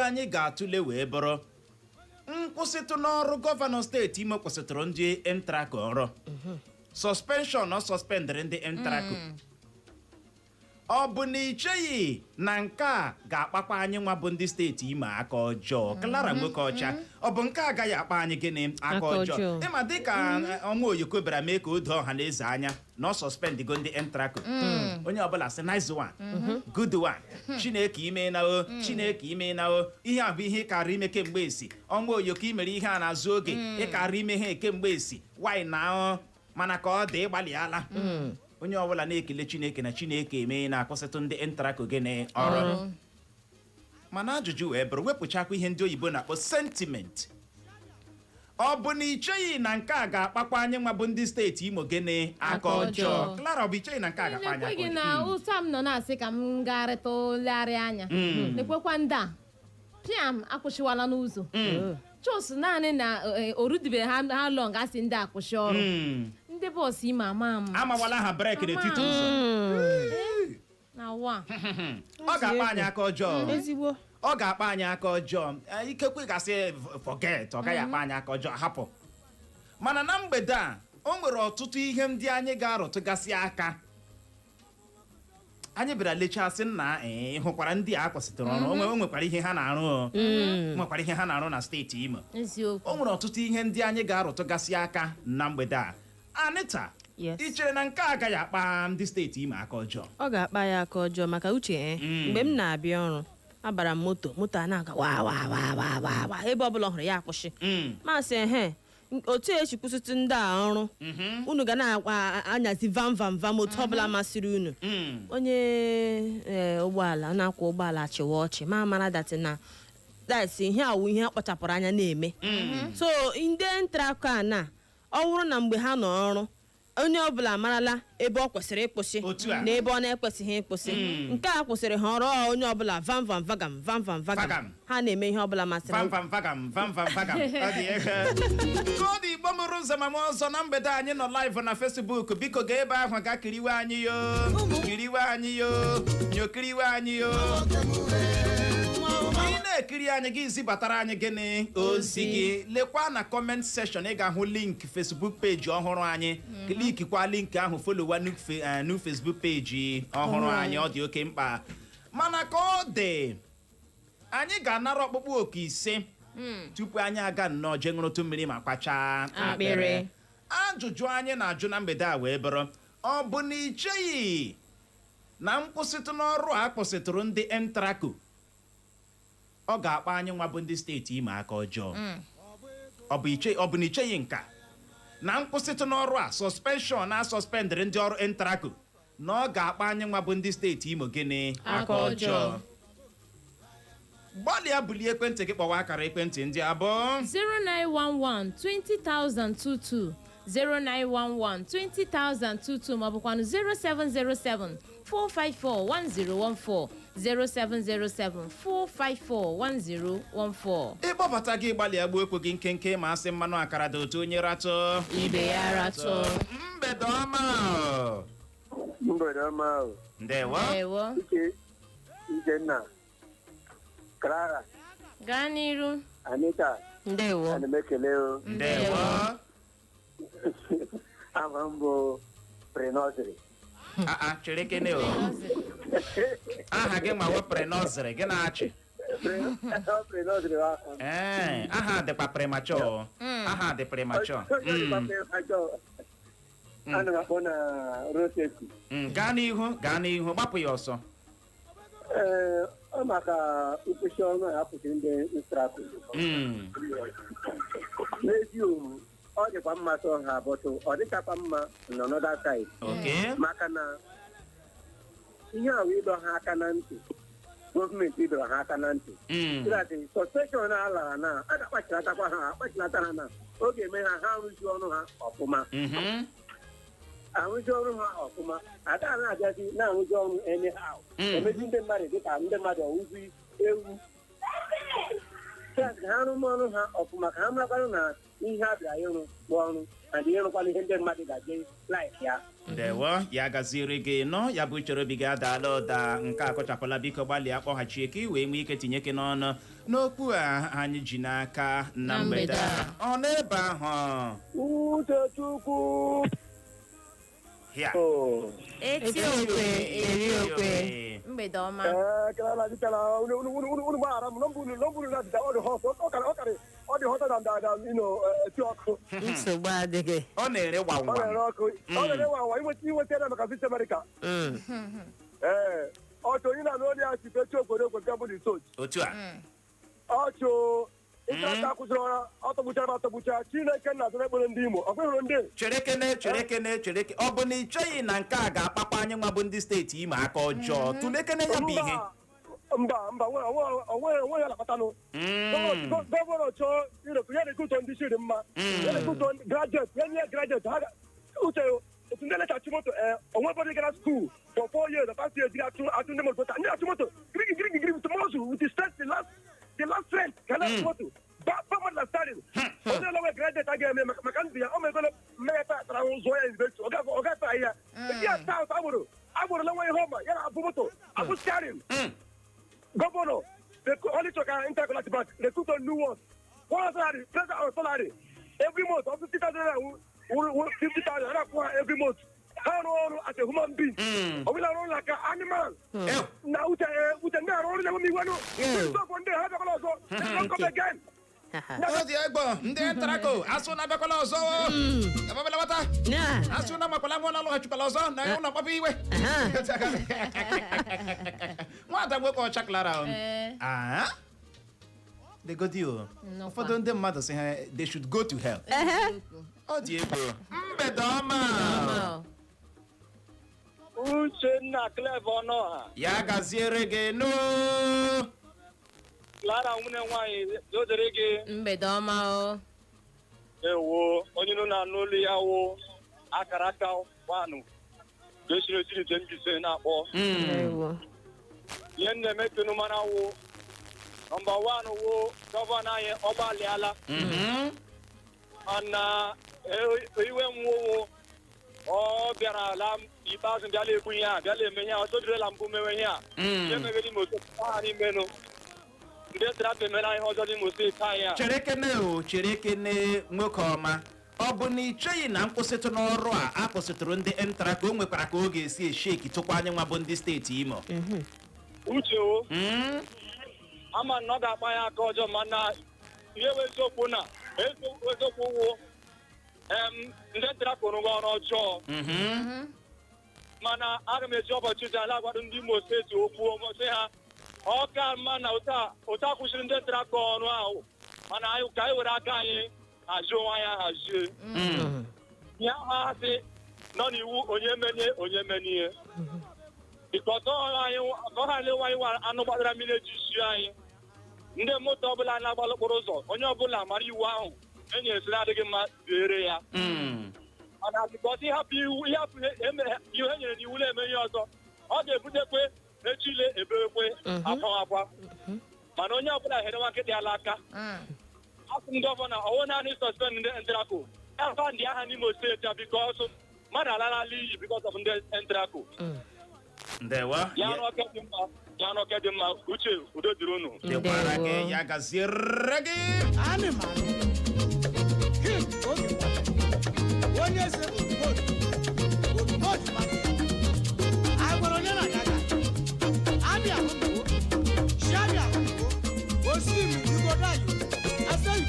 anyị ga-atụle wee bụrụ nkwụsịtụ n'ọrụ gọvanọ steeti Imo kwụsịtụrụ ndị ENTRACO ọrụ suspension ọ suspendịrị ndị ENTRACO ọ bụ na icheghị na nke a ga-akpakwa anyị nwa bụ ndị steeti Imo aka ọjọọ Clara nwoke ọcha ọ bụ nke agaghị akpa anyị gịnị aka ọjọọ ịma dịka ọnwa oyoko bịara mee ka o doo ọha na eze anya na ọ sọspendigo ndị ENTRACO onye ọbụla sị nice one good one Chineke ime na o Chineke ime na o ihe a bụ ihe ịkara ime kemgbe esi ọnwa oyoko imere ihe a na-azụ oge ịkara ime ha kemgbe esi wanyị na mana ka ọ dị ịgbalịala onye ọbụla na-ekele Chineke na Chineke eme na-akwụsịtụ ndị ENTRACO gịnị ọrụ mana ajụjụ wee bụrụ wepụchakwa ihe ndị oyibo na-akpọ sentiment ọ bụ na icheghị na nke a ga-akpakwa anyị nwa bụ ndị steeti Imo gịnị aka ọjọọ Clara ọ bụ icheghị na nke a ga-akpa anyị aka ọjọọ na ụsa m nọ na-asị ka m garịta olegharị anya na-ekwekwa ndị a pịam akwụsịwala n'ụzọ chos naanị na orudibe ha long asị ndị akwụsị ọrụ ndị bọs ime amawala ha breki n'etiti ụzọ ọ ga-akpa anyị aka ọjọọ ezigbo ọ ga-akpa anyị aka ọjọọ ikekwe gasị forget ọ gaghị akpa anyị aka ọjọọ hapụ mana na mgbede a o nwere ọtụtụ ihe ndị anyị ga-arụtụgasị aka anyị bịara lechasị nna hụkwara ndị a kwụsịtụrụ ọrụ o nwekwara ihe ha na-arụ nwekwara ihe ha na-arụ na steeti Imo o nwere ọtụtụ ihe ndị anyị ga-arụtụgasị aka na mgbede a Anita ị chere na nke a agaghị akpa ndị steeti Imo aka ọjọọ ọ ga-akpa ya aka ọjọọ maka uche mgbe m na-abịa ọrụ abara m moto a na-aga wa ebe ọbụla hụrụ ya akwụsị masị otu esi kwụsịtụ ndị a ọrụ unu ga na-anyazi vam otu ọbụla masịrị unu onye ụgbọala na-akwọ ụgbọala chịwa ọchị ma mara datị na ihe awụ ihe akpachapụrụ anya na-eme so ndị ENTRACO a na ọ bụrụ na mgbe ha nọ ọrụ onye ọbụla marala ebe ọ kwesịrị ịkwụsị na ebe ọ na-ekwesịghị ịkwụsị nke a kwụsịrị ha ọrụ onye ọbụla vam vagam ha na-eme ihe ọbụla masịrị ka ọ dị Igbo mụrụ nze ma ọzọ na mgbede anyị nọ live na Facebook biko gaa ebe ahụ ga kiriwe anyị yo nyokiriwe anyị yo ị na-ekiri anyị gị zibatara anyị gịnị ozi gị lekwa na comment section ị ga-ahụ link Facebook page ọhụrụ anyị klikikwa link ahụ folowa new Facebook page ọhụrụ anyị ọ dị oke mkpa mana ka ọ dị anyị ga-anara ọkpụkpụ oku 5 tupu anyị aga nnọọ jee ṅụrụtụ mmiri ma kwachaa akpịrị ajụjụ anyị na-ajụ na mgbede a wee bụrụ ọ bụ na icheghị na nkwụsịtụ n'ọrụ a kwụsịtụrụ ndị ENTRACO ọ ga-akpa anyị nwa bụ ndị steeti Imo aka ọjọọ ọ bụ na icheghị nka na nkwụsịtụ n'ọrụ a suspension na suspendịrị ndị ọrụ ENTRACO na ọ ga-akpa anyị nwa bụ ndị steeti Imo gịnị aka ọjọọ gbalịa bulie ekwentị gị kpọwa akara ekwentị ndị abụọ 0911 20022 0911 20022 maọbụkwanụ 0707 4541014 0707 4541014 ịkpọbata gị gbalịa gbuo ekwe gị nkenke ma asị mmanụ akara dị otu onye ratụ ibe ya ratụ mgbede ọma ndewo Ikenna Clara gaa n'iru Anita ndewo ana m ekele o ndewo aha m bụ pre-nursery chere kene o aha gị nwa wepụrụ nọzịrị gị na-achị pre-nursery aha dịkwa premature aha dị premature ana m akpọ na roseti gaa n'ihu gbapụ ya ọsọ ọ maka mkpụchi ọnụ a apụtara ndị ENTRACO n'ezi owu ọ dịkwa mma sọ ha bọtụ ọ dịchakwa mma n'ọnọdụ saịd maka na ihe ahụ ịdọ ha aka na ntị gọọmenti ịdọrọ ha aka na ntị sọspeshọn a lara na a ga-akpachilatakwa ha akpachilata ha na oge eme ha arụzi ọrụ ha ọfụma arụzi ọrụ ha ọfụma ada na-abịazi na-arụzi ọrụ emezi ndị mmadụ dịka ndị mmadụ ọwụzi ewu ha ha arụmọrụ ha ọfụma ka ha marakwanụ na ihe a bịara ịrụ bụ ọrụ na dị ịrụkwana ihe ndị mmadụ ga-eje laif ya. ndewo ya gaziri gị nọ ya bụ chere obi gị adaala ụda nke akọchapụla biko gbalịa kpọghachie ka ị wee nwee ike tinye gị n'ọnụ n'okwu a anyị ji n'aka na mgbede a. Ọ n'ebe ahụ Uchechukwu ya Etiokwe eriokwe mgbede ọma. ọ dị họta na eti ọkụ. nsogbu adịghị ọ na-ere Ọ gwanwa na-ere ọkụ. Ọ na-ere nwanwa inweta ya maka Visa America. Ọchụ onye na-anụ onye a si fechi obodo okwe bụ dị soch. otu a Ọchụ ịkata akwụsịrị ọra ọtọgbuchara atọgbucha Chineke nna atụrụ ekpere ndị Imo. Ọ hụrụ ndị cherekene ọ bụ na ị cheghị na nke a ga-akpakwa anyị nwa bụ ndị steeti Imo aka ọjọọ tụlekene ya bụ ihe mba onwe ya na-akpatanụ. Gọvanọ chọọ irekwu ya na-ekwutọ ndị chiri mma ya na-ekwutọ grajet ya nye grajet ha uche otu ndị lechachi moto onwebọdị gara skuul for 4 years of 5 years atụ ndị moto ndị achị moto girigirigiri with muscle with the strength the last strength ka na moto permanent na starin onye lọwe grajet a ga-eme maka ndụ ya o megolo mmegata tara ụzọ ya investi ọ gafe ahịa ya south agbụrụla nwa ihe ọma ya na abụ moto abụ starin. Governor, the only talk intercollective bank, recruit on new ones. One salary, present our salary. Every month, of 50,000 every month. How long as a human being? Or will I run like an animal? Now, with a narrow, let me one. Stop one day, have a lot of don't come again. ọ dị egbo ndị ENTRACO asụ na abịakwala ọzọ ababala wata asụ na makwala nwa na-alụghachikwala ọzọ na ya ụlọ kpọpụ iwe nwata nwoke ọcha klara degodio ụfọdụ ndị mmadụ sị ha they should go to hell. ọ dị egbo mgbede ọma Uchenna Cleve Ọnọha ya gaziere gị nụ Clara nwunye nwaanyị dodere gị mgbede ọma o. ewo onye nọ na n'olu ya wo akara aka wanụ gosiri osiri ite mbise na-akpọ ihe na-emetụnụ mara wo nọmba 1 wo gọvanọ anyị ọgbalịala mana iwe nwowo ọ bịara ala ikpeazụ bịala ekwu ihe a bịala eme ihe a ọtọdirela mbụ mewe ihe a ihe meghere ime otu ha n'imenụ ndị ENTRACO emela ihe ọjọọ n'Imo steeti anyị a. cherekene nwoke ọma ọ bụ na ị cheghị na nkwụsịtụ n'ọrụ a akwụsịtụrụ ndị ENTRACO o nwekwara ka ọ ga-esi esheki tụkwa anyị nwa bụ ndị steeti Imo Uche o ama na ọ ga-akpa ya aka ọjọọ mana ihe bụ eziokwu na eziokwu wụ ndị ENTRACO rụrụ ọrụ ọjọọ mana aga m eji ọbọchị ala agwado ndị Imo steeti okwu sị ha ọ ka mma na otu akwụsịrị ndị ENTRACO ọrụ ahụ mana ka anyị were aka anyị hazie onwe anyị ahazie ihe ahụ asị nọ n'iwu onye menye bikọta ọha lewe anụ gbadara mmiri eji isi anyị ndị moto ọbụla na-agbalụ okporo ụzọ onye ọbụla mara iwu ahụ enyesiri adịghị mma ziere ya mana bikọta ịhapụ ihe e nyere n'iwu na-eme ihe ọzọ ọ ga-ebutekwe echile ebewekwe akwa mana onye ọbụla here nwa nkịtị ala aka asị m gọvanọ ọwụ naanị sọspend ndị ENTRACO ya ndị agha n'Imo steeti a bikọsụ mmadụ alala iyi bikọs of ndị ENTRACO ya n'oke dị mma uche udo dịrị unu dịkwara gị ya gaziere gị onye eze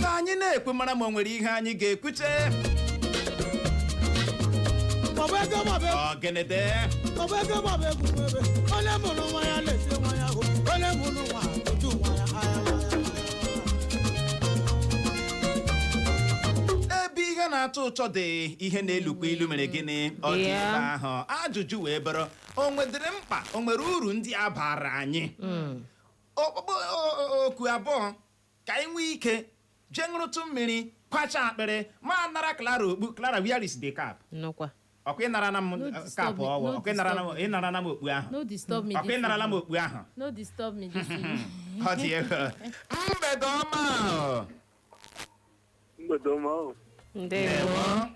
ka anyị na-ekwe mara ma o nwere ihe anyị ga-ekwuche ọgịnịde onye mụrụ nwa ya na-esi nwa ya hụ onye mụrụ nwa otu nwa ya ebe ihe na-atọ ụtọ dị ihe na-elukwa ilu mere gịnị ọ dị ebe ahụ ajụjụ wee bụrụ o nwedịrị mkpa o nwere uru ndị a bara anyị okwu abụọ ka anyị nwee ike jee ṅụrụtụ mmiri kwacha akpịrị ma nara Clara okpu Clara where is the cap ọkwa ịnara na m kapụ ọwụ ọkwa ịnara na m okpu ahụ No disturb me. ọkwa ịnarala m okpu ahụ No disturb me this evening. Ọ dị ego. Mgbede ọma. Mgbede ọma. Ndewo.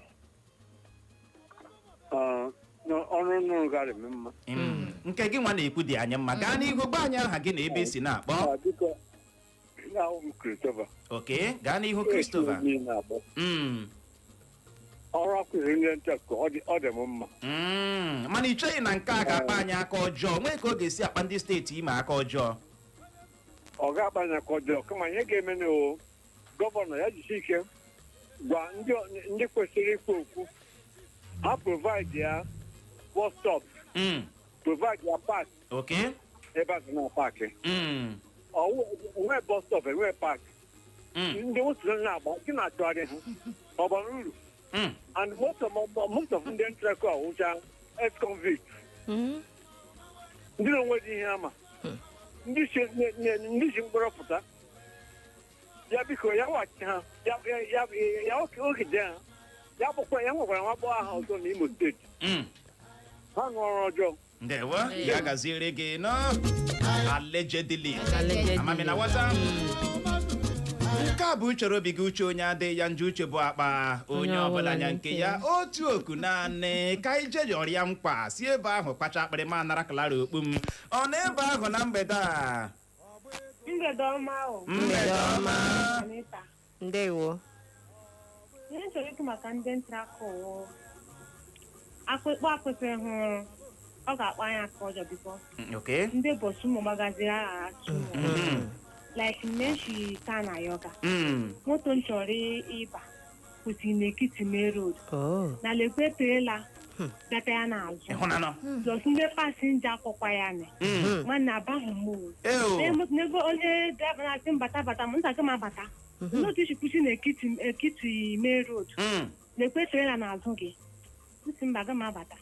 Ọrụ nnụnụ gara eme mma. Nke gị nwa na-ekwu dị anya mma. Gaa n'ihu gba anyị aha gị na ebe esi na-akpọ. Biko, na-ahụ m Christopher. Okay, gaa n'ihu Christopher. Ọrụ akụziri ndị NTRACO ọ dị m mma. Mana ị cheghị na nke a ga-akpa anyị aka ọjọọ nwee ka ọ ga-esi akpa ndị steeti ime aka ọjọọ. Ọ ga-akpa anyị aka ọjọọ kama ihe ga-eme na gọvanọ ya jisi ike gwa ndị kwesịrị ikwu okwu ha provide ya bus stop, provide ya park. Okay. Ebe a ga na paakị. Onwe bus stop enwe park. Ndị otu na-agba gị na-achọgharị ha ọ bara uru. And most of ndị NTRACO awụcha ex-convict. Ndị na-onwe dị ihe ama. Ndị si mkpọrọ pụta. Ya biko ya wachi ha. Ya ogide ha. Ya bụkwa ya nwekwara nwa agbọghọ aha ọzọ n'Imo steeti. Ha ṅụrụ ọjọọ. Ndewo, ya gaziere gị no allegedly. Amami na wata. Nke a bụ uchoro obi gị uche onye adịghị ya njọ uche bụ akpa onye ọbụla anya nke ya otu oku naanị ka ije ọrịa mkpa si ebe ahụ kpacha akpịrị ma nara Clara okpu m ọ na ebe ahụ na mgbede a. Mgbede ọma. Mgbede ọma. Ndewo. Ihe chọrọ ikwu maka ndị NTRACO akpụkpọ akwụsịrị hụrụ ọ ga-akpa anyị aka ọjọọ biko. Okay. Ndị bọsụ ụmụ magaziri agha atụ like Mezie ka na yoga. Moto m chọrọ ịba kwụsịrị n'Ekiti Main Road na lekwe trela gata ya n'azụ. Jọs ndị pasinja akwụkwa ya nị nwanne abaghị m n'ego onye draiva na-asị mbata m ntakị ma bata n'otu isi kwụsị n'Ekiti Main Road lekwe trela n'azụ gị nsị mba aga m abata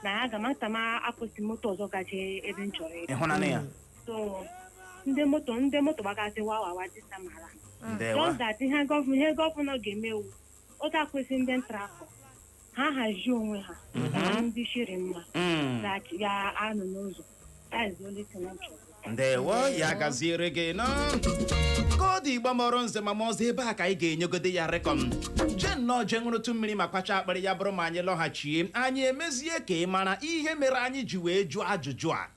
na aga m ata m akwụsị moto ọzọ gaje ebe m chọrọ ịga. So ndị moto gbagazi wawawa dịsa mara just that ihe gọvanọ ga-emewu otu akwụsị ndị NTRACO ha hazie onwe ha na ndị shiri mma ga-anọ n'ụzọ. Ndewo, ya gaziere gị no ka ọ dị Igbo mọrọ nze ma ọzọ ebe a ka anyị ga-enyegode ya rekọm je nnọọ je ṅụrụtụ mmiri ma kpacha akpịrị ya bụrụ ma anyị lọghachie anyị emezie ka ị mara ihe mere anyị ji wee jụọ ajụjụ a.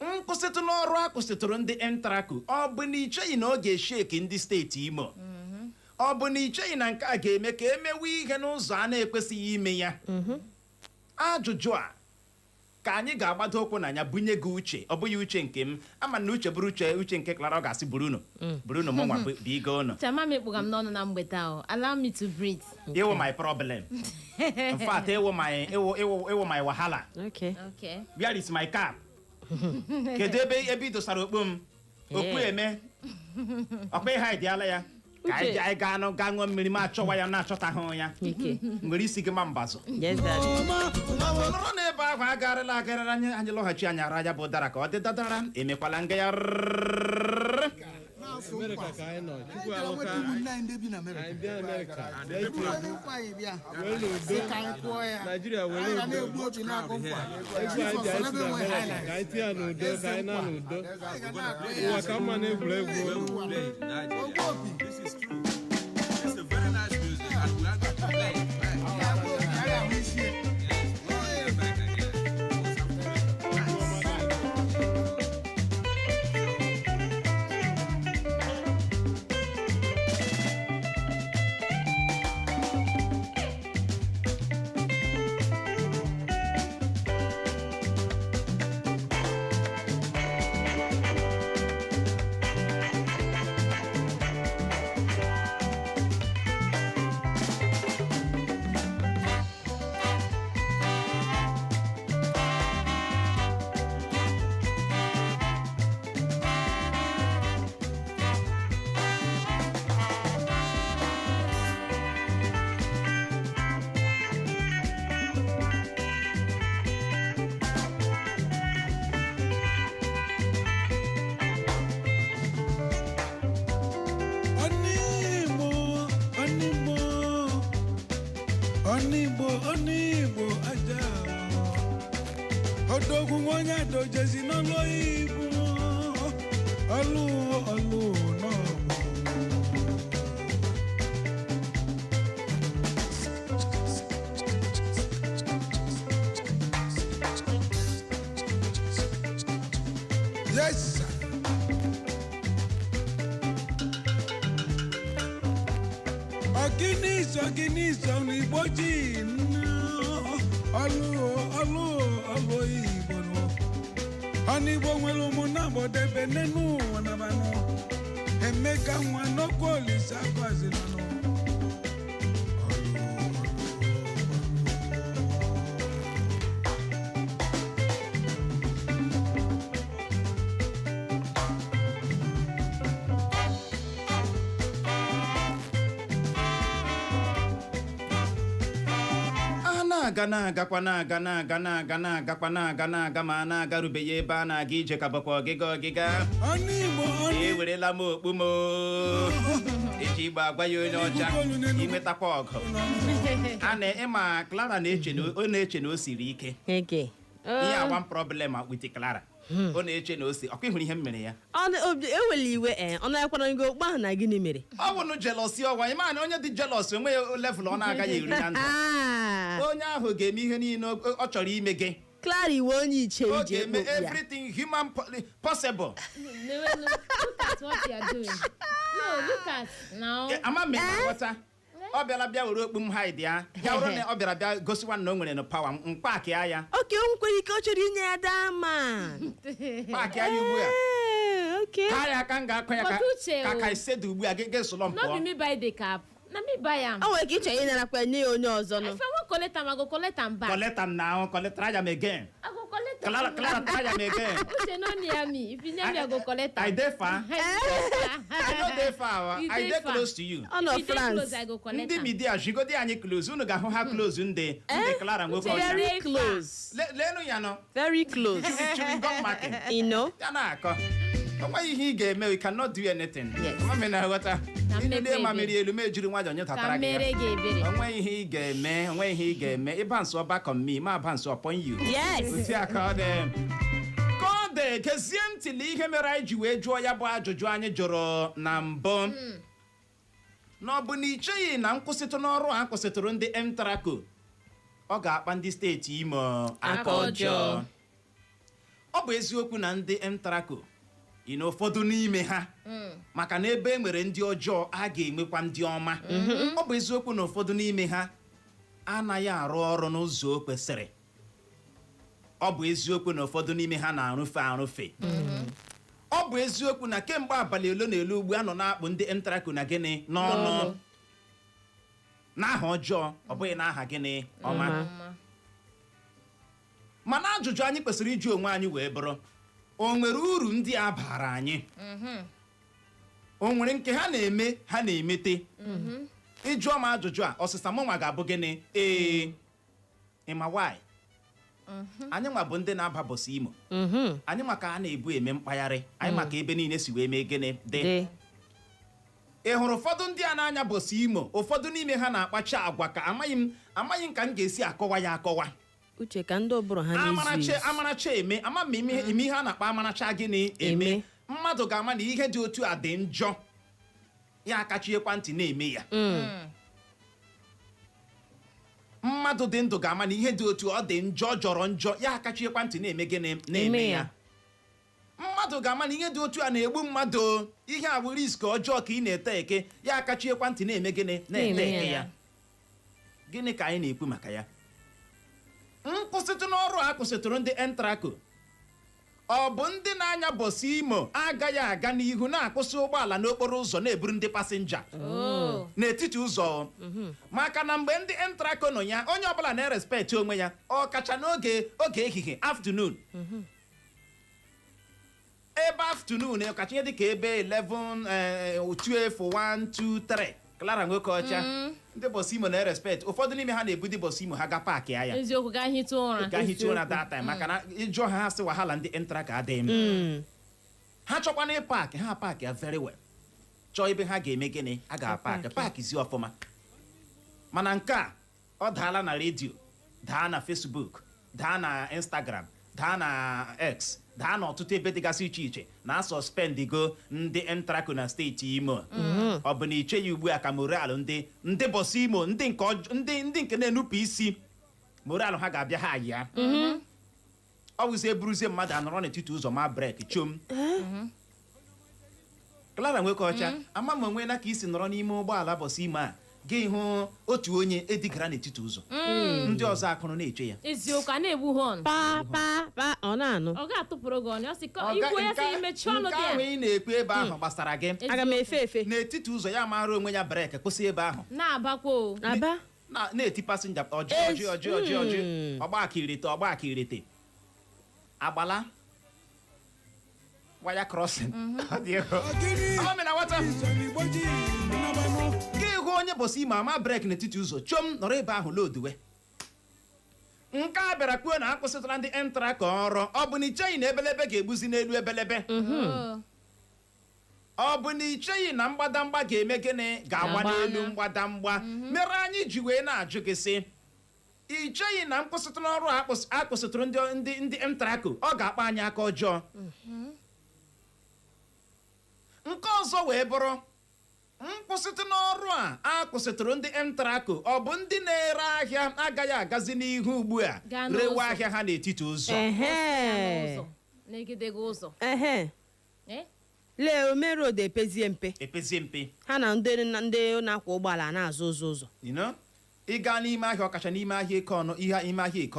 Nkwụsịtụ n'ọrụ a kwụsịtụrụ ndị NTRACO ọ bụ na icheghị na ọ ga-esheki ndị steeti Imo ọ bụ na icheghị na nke a ga-eme ka emewe ihe n'ụzọ a na-ekwesịghị ime ya. Ajụjụ a ka anyị ga-agbado ụkwụ na ya bunye gị uche ọ bụghị uche nke m ama na uche bụrụ uche nke Clara ọ ga-asị Bruno mụ nwa bụ igo ụnọ. Chama m ekpuga m n'ọnụ na mgbede ahụ. Allow me to breathe. Ewo my problem. In fact, ewo my wahala. Okay. Where is my cap? Kedu ebe idosara okpu m? Okpu eme. Ọkpa ihe anyị dịala ya. Ka anyị gaa ṅụọ mmiri ma achọwa ya na-achọtaghị ya. Nwere isi gị ma mbazụ. Nọrọ n'ebe ahụ agarịla anyị lọghachi anya ara ya bụ dara ka ọ dị dadara emekwala nga ya. America ka anyị nọ. Chukwu alụka anyị bi na America. Nigeria were udo. Egwu anyị ji anyị si na America ka anyị tinye n'udo ka anyị na n'udo. Ụwa ka mma na egwuregwu. This is true. It's a very nice music and we are going to play it. Onigbo aja odogwu onye adojezi n'ọlụ Igbo ọlụ n'ọgbọ. Yes, sir. Ọkịnịsọ n'Igbo ji ọlụ Igbo nọ. Ọnụ Igbo nwere ụmụnna gbọdebe n'enu ụwa nabanụ. Emeka nwa n'okwu Olise akwazinanụ. na-aga ma na-agarubeghị ebe a na-aga ije ka bụkwa ọgịga ewerela m okpu m eji igba agwa ya onye ọcha imetakwa ọgụ a na-ịma Clara na-eche na o siri ike ihe awa problem with Clara ọ na-eche na o si ọkwa ịhụrụ ihe m mere ya ewela iwe ọ na-akwara gị okpu ahụ na gịnị mere ọ bụ nụ jelosi ọgwa ịma na onye dị jelos onwe ya level ọ na-agaghị eri na ndụ onye ahụ ga-eme ihe niile ọ chọrọ ime gị Clara iwe onye iche ọ ije ga-eme everything human possible Look at what you are doing. No, look at now. ama m nghọta ọ bịara bịa were okpu m hide ya ya wụrụ na ọ bịara bịa gosiwa na o nwere na pawa mkpaakị ya oke o nwekwara ike ọ chọrọ inye ya dama paakị ya ugbu a okay ka ya aka m ga-akọ ya But Uche, ka isedu ugbu a gị sụlọ m Not pụọ be me buy the cap. Na me buy am. o nwere ike ịchọ ịnarakwa nye ya onye ọzọ nọ If I wan collect am, I go collect am back. collect am now collect try am again I go collect am. Clara try am again Uche no near me. If you near me, I go collect am. I dey far I no dey far You I dey dey far. close to you ọ nọ If you dey France close, I go collect ndị am. midia jigodi anyị close unu ga-ahụ ha close ndị Clara nwoke ọcha very close leenụ ya nọ very close chewing gum market you know ya na-akọ onweghị ihe ị ga-eme we cannot do anything Yes. mami na-aghọta Ka ndị mmebe mamiri elu mejiri nwayọ nye Ka tatara gị mere ya gị ebere. onweghị ihe ị ga-eme ịba nso back on me ma aba nso upon you yes otu a ka ọ dị gezie ntị na ihe mere anyị ji wee jụọ ya bụ ajụjụ anyị jụrụ na mbụ na ọ bụ na icheghị na nkwụsịtụ n'ọrụ a kwụsịtụrụ ndị ENTRACO ọ ga-akpa ndị steeti Imo aka ọjọọ ọ bụ eziokwu na ndị ENTRACO na ụfọdụ n'ime ha maka na ebe e nwere ndị ọjọọ a ga-enwekwa ndị ọma ọ bụ eziokwu na ụfọdụ n'ime ha anaghị arụ ọrụ n'ụzọ o kwesịrị ọ bụ eziokwu na ụfọdụ n'ime ha na-arụfe ọ bụ eziokwu na kemgbe abalị ole na ele ugbu a nọ na-akpụ ndị ENTRACO na gịnị n'ọnụ n'aha ọjọọ ọ bụghị n'aha gịnị ọma mana ajụjụ anyị kwesịrị ịjụ onwe anyị wee bụrụ o nwere uru ndị a bara anyị o nwere nke ha na-eme ha na-emete ịjụọ m ajụjụ a ọsịsa m nwa ga-abụ gịnị ịma why anyị nwa bụ ndị na-aba bọsị Imo anyị maka a na-ebu eme mkpagharị anyị maka ebe niile si wee mee gịnị dị ị hụrụ ụfọdụ ndị a na-anya bọsị Imo ụfọdụ n'ime ha na-akpacha agwa ka amaghị m ka m ga-esi akọwa ya akọwa uche ka ndị ọbụrụ ha na-ezu amaracha eme ama m ime ihe a na-akpa amaracha gịnị eme mmadụ ga-ama na ihe dị otu a dị njọ ya akachiekwa ntị na-eme ya mmadụ dị ndụ ga-ama na ihe dị otu ọ dị njọ jọrọ njọ ya akachiekwa ntị na-eme gịnị na-eme ya mmadụ ga-ama na ihe dị otu a na-egbu mmadụ ihe a bụ risk ọjọọ ka ị na-ete eke ya akachiekwa ntị na-eme gịnị na-ete eke ya gịnị ka anyị na-ekwu maka ya nkwụsịtụ n'ọrụ a kwụsịtụrụ ndị ENTRACO ọ bụ ndị na-anya bọsị Imo agaghị aga n'ihu na-akwụsị ụgbọala n'okporo ụzọ na-eburu ndị pasenja n'etiti ụzọ maka na mgbe ndị ENTRACO nọ ya onye ọbụla na-erespekt onwe ya ọ kacha n'oge ehihie afternoon ebe afternoon ọkacha ihe dịka ebe 11 12 1 2 3 Clara nwoke ọcha ndị bọsị Imo na-erespekt ụfọdụ n'ime ha na-ebu ndị bọsị Imo ha ga paakị ya Eziokwu ga hita ụra. ga hicha ụra that time maka na ịjụọ ha sị wahala ndị ENTRACO adịghị m ha chọkwana ịpaakị ha paakị ya very well chọọ ebe ha ga-eme gịnị a ga-apaakị zi ọfụma mana nke a ọ daala na redio daa na Facebook daa na Instagram daa na X daa na ọtụtụ ebe dịgasị iche iche na sọspendigo ndị ENTRACO na steeti Imo. Ọ bụ na iche ya ugbu a ka moralụ ndị bọsị Imo ndị nke na-enupụ isi moralụ ha ga-abịa ha ya. Ọ bụzi eburuzie mmadụ anọrọ n'etiti ụzọ ma breki chom. Clara Nweke Ọcha ama m onwe na ka isi nọrọ n'ime ụgbọala bọsị Imo a gị hụ otu onye edigara n'etiti ụzọ ndị ọzọ akụrụ na-eche ya. Eziokwu a na-egbu họn pa ọ na-anụ. ọ ga-atụpụrụ gị ọnụ. Ọ sị ikwu ya sị imechi ọnụ nke dị ahụ ya ị na-ekwu ebe ahụ gbasara gị. Aga m efe N'etiti ụzọ ya mara onwe ya breki kwụsị ebe ahụ na-abakwa aba na-eti pasinja ọjị ọgba aka irite agbala waya crossing. Gị hụ onye bọsị Imo ama breki n'etiti ụzọ chom nọrọ ebe ahụ loduwe. Nke a bịara kwuo na akwụsịtara ndị ENTRACO ọrụ. Ọ bụ na icheghị na ebelebe ga-egbuzi n'elu ebelebe? Ọ bụ na icheghị na mgbadamgba ga-eme gịnị ga-agba n'elu mgbadamgba? Mere anyị ji wee na-ajụ gị sị icheghị na nkwụsịtụ n'ọrụ a kwụsịtụrụ ndị ENTRACO ọ ga-akpa anyị aka ọjọọ? Nke ọzọ wee bụrụ nkwụsịtụ n'ọrụ a kwụsịtụrụ ndị ENTRACO ọ bụ ndị na-ere ahịa agaghị agazi n'ihu ugbu a rewa ahịa ha n'etiti ụzọ. n'egidege ụzọ lee omeroad epezie mpe ha na ndị na-akwọ ụgbọala na-azụ ụzọ. Ị gaa n'ime ahịa ọkacha n'ime ahịa eke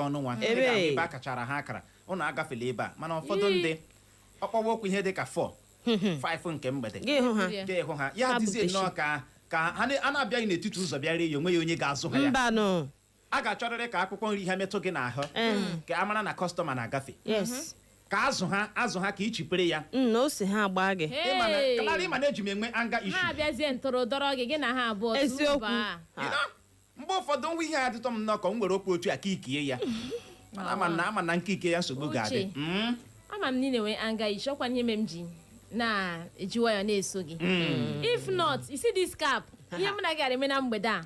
ọnụ nwa ebe a kachara ha akara ụnụ agafela ebe a mana ụfọdụ ndị ọkpọwa okwu ihe dị ka 4-5 nke mgbede ga-ehụ ha ya dịzie nnọọ ka ha na-abịaghị n'etiti ụzọ bịara ya onwe ya onye ga-azụ ha ya. A ga-achọrịrị ka akwụkwọ nri ha metụ gị n'ahụ ka a mara na kọstọma na-agafe ka azụ ha ka ichipere ya na ose ha agba gị. Ịma na eji m enwe anga ishu ha abịazie ntụrụdọrọ gị na ha abụọ eziokwu. mgbe ụfọdụ nwa ihe adịtọ m nnọọ ka m nwere okwu otu a ka ikie ya ama na nke ike ya nsogbu ga-adị. Ama m niile nwee anga ishi ọkwa ihe m ji na-eji nwayọ na-eso gị. If not, you see this cap ihe m na gara eme na mgbede a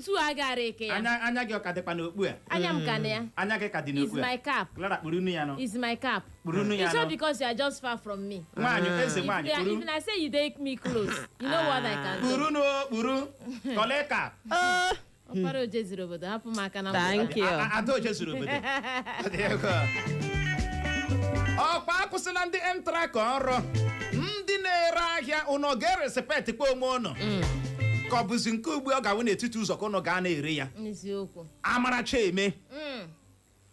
tu agara eke ya anya gị ọ ka dịkwa n'okpu a? Anya m ka na ya. Anya gị ka dị n'okpu a? Is my cap. Clara kpuru unu ya nọ. Is my cap. Kpuru unu ya nọ. It's not because you are just far from me. Nwaanyị eze nwaanyị kpuru. If I say you take me close, you know what I can do. Kpuru n'okpuru kọle cap. Ọkpara oje zuru obodo hapụ m aka na Thank you. Ada oje zuru obodo. Ọkwa akwụsịla ndị ENTRACO ọrụ. Ndị na-ere ahịa ụnọ ga-eresepeti kwa onwe ụnọ ka ọ bụzi nke ugbu ọ ga-awụ n'etiti ụzọ ka ụnọ gaa na-ere ya. Eziokwu. Amaracha eme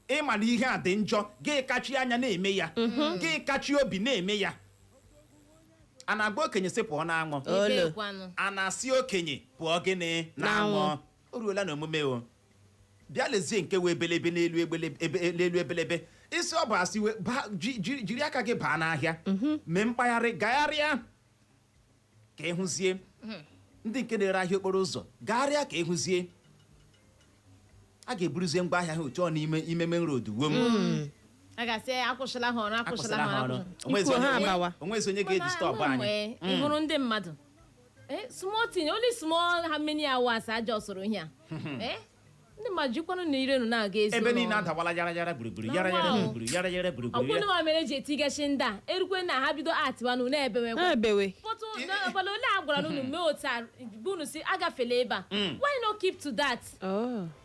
ịma na ihe a dị njọ gị kachi anya na-eme ya gị kachi obi na-eme ya. A na-agba okenye sị pụọ n'anwụ a na-asị okenye pụọ gịnị n'anwụ. O ruola n'omume o bịa lezie nke wee ebelebe n'elu ebelebe isi ọ bụ asị jiri aka gị baa n'ahịa mee mkpagharị gagharịa ka ịhụzie ndị nke na-ere ahịa okporo ụzọ gagharịa ka ịhụzie a ga-eburuzie ngwa ahịa ha otu ọ n'ime main road wom a ga-asị akwụsịla ha ọrụ onwezi onye ga-eji stọpụ anyị. Ị hụrụ ndị mmadụ small thing only small how many hours aja soro ihe a ndị mmadụ jikwanụ na irenu na-aga ezi ebe niile adawala yara gburugburu yara gburugburu. Ọ bụrụ na mere ji etigachi ndị a erukwe na ha bido atịwanụ na-ebewe pọtụ n'ọbala ole a gwara n'unu mee otu a bụ unu si agafela ebe a why not keep to that?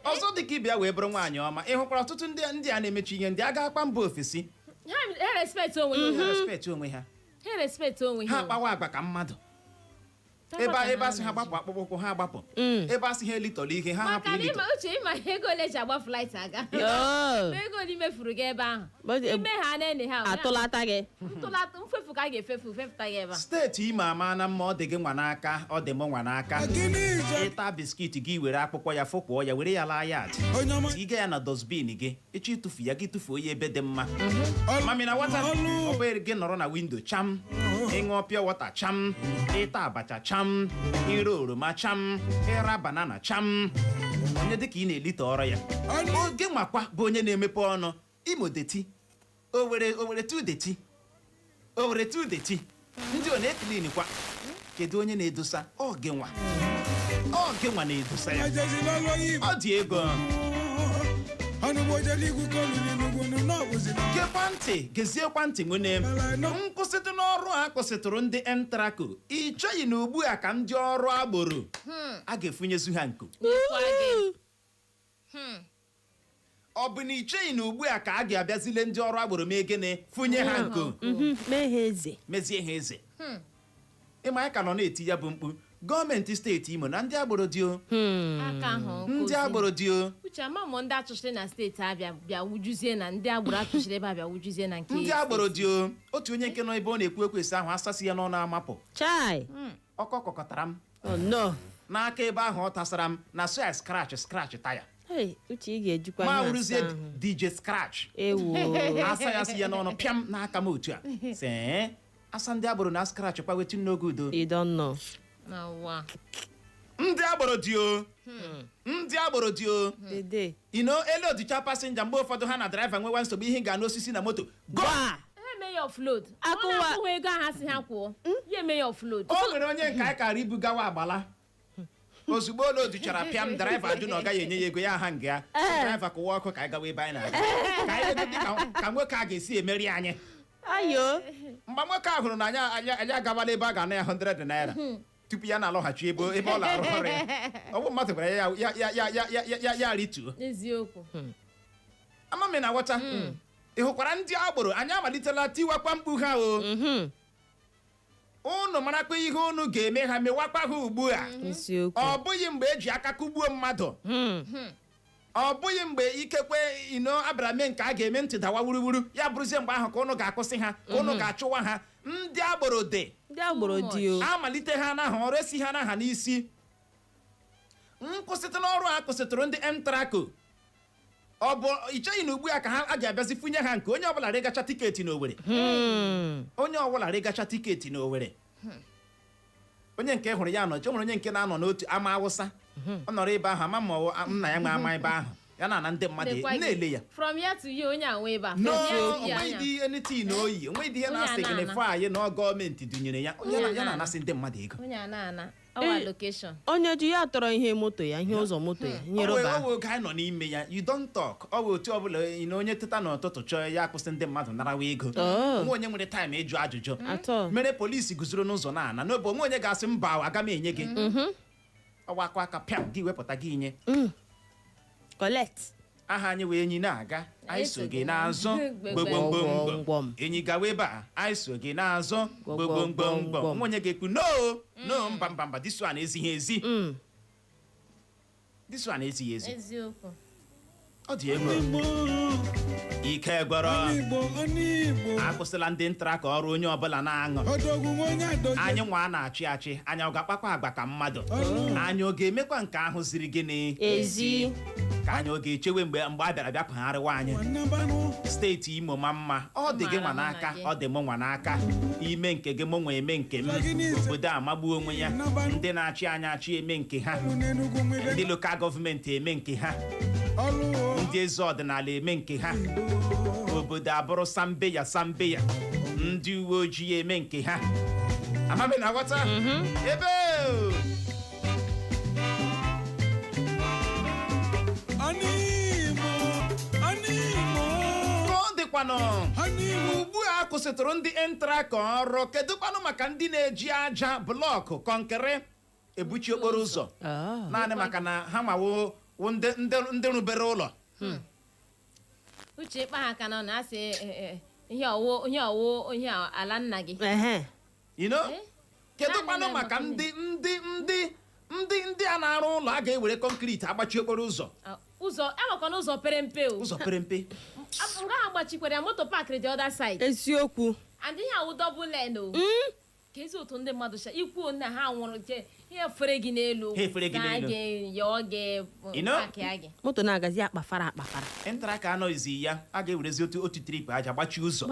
Ọzọ dịka ịbịa wee bụrụ nwaanyị ọma ị hụkwara ọtụtụ ndị a na-emechi ihe ndị a ga-akpa mba ofesi ha respect onwe ha akpawa agba ka mmadụ ebe asị ha gbapụ akpụkpọ ụkwụ ha agbapụ ebe asị ha elitọrọ ihe ha hapụ ilitọ. Uche ịma ego ole ji agba flight aga ego ole mefuru gị ebe ahụ ime ha na-ene ha atụlata gị mfefu ka a ga-efefụta gị ebe a. Steeti Imo ama na mma ọ dị gị nwa n'aka ọ dị m nwa n'aka ịta biskit gị were akpụkpọ ya fụkpụọ ya were ya laa ya tiga ya na dosbin gị ịchọ ịtụfu ya gị tụfuo ya ebe dị mma. Mami na nwata ọ bụ gị nọrọ na windo cham ịṅụọ pịa wọta cham ịta abacha cham ire oroma cham ịra banana cham onye dịka ị na-elite ọrụ ya oge makwa bụ onye na-emepe ọnụ imo deti owere tu deti ndị ọ na-eklin kwa kedu onye na-edosa ọ gị nwa na-edosa ya ọ dị ego gekwa ntị geziekwa ntị nwene nkwụsịtụ n'ọrụ a kwụsịtụrụ ndị ENTRACO ị cheghị na ugbu a ka ndị ọrụ agboro a ga-efunyezu ha nku ọ bụ na ị cheghị na ugbu a ka a ga-abịazile ndị ọrụ agboro mee gịnị funye ha nku mezie ha eze ịma anyị ka nọ na-eti ya bụ mkpu gọọmenti steeti Imo na ndị agboro dị o ndị agboro dị o uche ama m ndị achụchiri na steeti abịa bịa wujuzie na ndị agboro achụchiri ebe a bịa wujuzie na nke ndị agboro dị o otu onye nke nọ ebe ọ na-ekwu ekwesị ahụ asasị ya n'ọnụ amapụ ọkọ kọkọtara m n'aka ebe ahụ ọ tasara m na soya scratch taya ma wụrụzie DJ Scratch asa ya si ya n'ọnụ pịam n'aka m otu a see asa ndị agboro na Scratch kpawetu n'oge udo ndị agboro dị o ndị agboro dị o ele odicha pasenja mgbe ụfọdụ ha na draiva nwewa nsogbu ihe ga n'osisi na moto o nwere onye nke anyị kara ibu gawa agbala ozugbo ole odichara pịam draiva ajụ na ọ gaghị enye ya ego ya aha nga ya draiva kụwa ọkụ ka anyị gawa ebe anyị na-aga ka anyị egote ka nwoke a ga-esi emeri anyị mgbe nwoke a hụrụ na anyị agawala ebe a ga-ana ya 100 naira tupu ya na-alọghachi ebe ọ na-arụ ọrụ ya ọ bụ mmadụ gwara ya rituo amami na nghọta ị hụkwara ndị agboro anyị amalitela tiwakwa mkpu ha o unu marakwa ihe unu ga-eme ha mewakwa ha ugbu a ọ bụghị mgbe eji aka kụgbuo mmadụ ọ bụghị mgbe ikekwe abịara mee nke a ga-eme ntị dawa wuruwuru ya bụrụzie mgbe ahụ ka unu ga-akwụsị ha ka unu ga-achụwa ha ndị agboro dị amalite ha n'aha ọrụ esi ha n'aha n'isi nkwụsịtụ n'ọrụ a kwụsịtụrụ ndị ENTRACO ọ bụ icheghị na ugbu a ka ha ga-abịazi funye ha nke onye ọbụla regacha tiketi n'Owerri onye ọbụla regacha tiketi n'Owerri onye nke hụrụ ya nọ nwere onye nke na-anọ n'otu ama Awụsa ọ nọrọ ebe ahụ ama ma nna ya nwe ama ebe ahụ ya na ndị mmadụ na-ele ya onweghị anything na oyi onweghị ihe na-asị gị n'efe anyị na gọọmenti dunyere ya ya na-anasị ndị mmadụ ego onye ji ya tọrọ ihe moto ya ihe ụzọ moto ya nye roba oge anyị nọ n'ime ya you don't talk ọ bụ otu ọbụla onye teta n'ụtụtụ chọọ ya akwụsị ndị mmadụ narawa ego nwa onye nwere taịm ịjụ ajụjụ mere polisi guzoro n'ụzọ na-ana n'obe onwe onye ga-asị mba aga m enye gị ọwakwa aka pịam gị wepụta gị inye collect aha anyị wee enyi na-aga anyị so gị n'azụ gbogbogbom enyi gawa ebe a anyị so gị n'azụ gbogbogbom nwa onye ga-ekwu no mba this one ezighi ezi this one ezighi ezi ọ dị ego ike gwọrọ akwụsịla ndị ENTRACO ọrụ onye ọbụla na-aṅụ anyị nwa na-achị anyị ọ ga-akpakwa agba ka mmadụ anyị ọ ga-emekwa nke ahụ ziri gịnị ezi ka anyị ọ ga-echewe mgbe a bịara bịa pagharịwa anyị steeti Imo ma mma ọ dị gị nwa n'aka ọ dị m nwa n'aka ime nke gị mụ nwa eme nke m obodo a magbuo onwe ya ndị na-achị anyị achị eme nke ha ndị lokal gọọmenti eme nke ha ndị eze ọdịnala eme nke ha obodo abụrụ sambe ya ndị uwe ojii eme nke ha amaghị na aghọta ebe ọ dịkwanụ ugbu a kwụsịtụrụ ndị ENTRACO ọrụ kedụkwanụ maka ndị na-eji aja blọkụ kọnkịrị ebuchi okporo ụzọ naanị maka na ha mawo ndị rụbere ụlọ uche ịkpa ha aka nọ na-asị ihe ala nna gị kedụkwanụ maka ndị a na-arụ ụlọ a ga-ewere kọnkriti agbachi okporo ụzọ enwekwana ụzọ pere mpe ụzọ pere mpe nga ha gbachikwere moto paakịrị the other side eziokwu and ihe awụ double lane o ka ezi otu ndị mmadụ ikwu na ha nwụrụ ihe fere gị n'elu gị moto na-agazi akpafara ENTRACO anọghịzi ya a ga-ewerezi otu trip aja gbachie ụzọ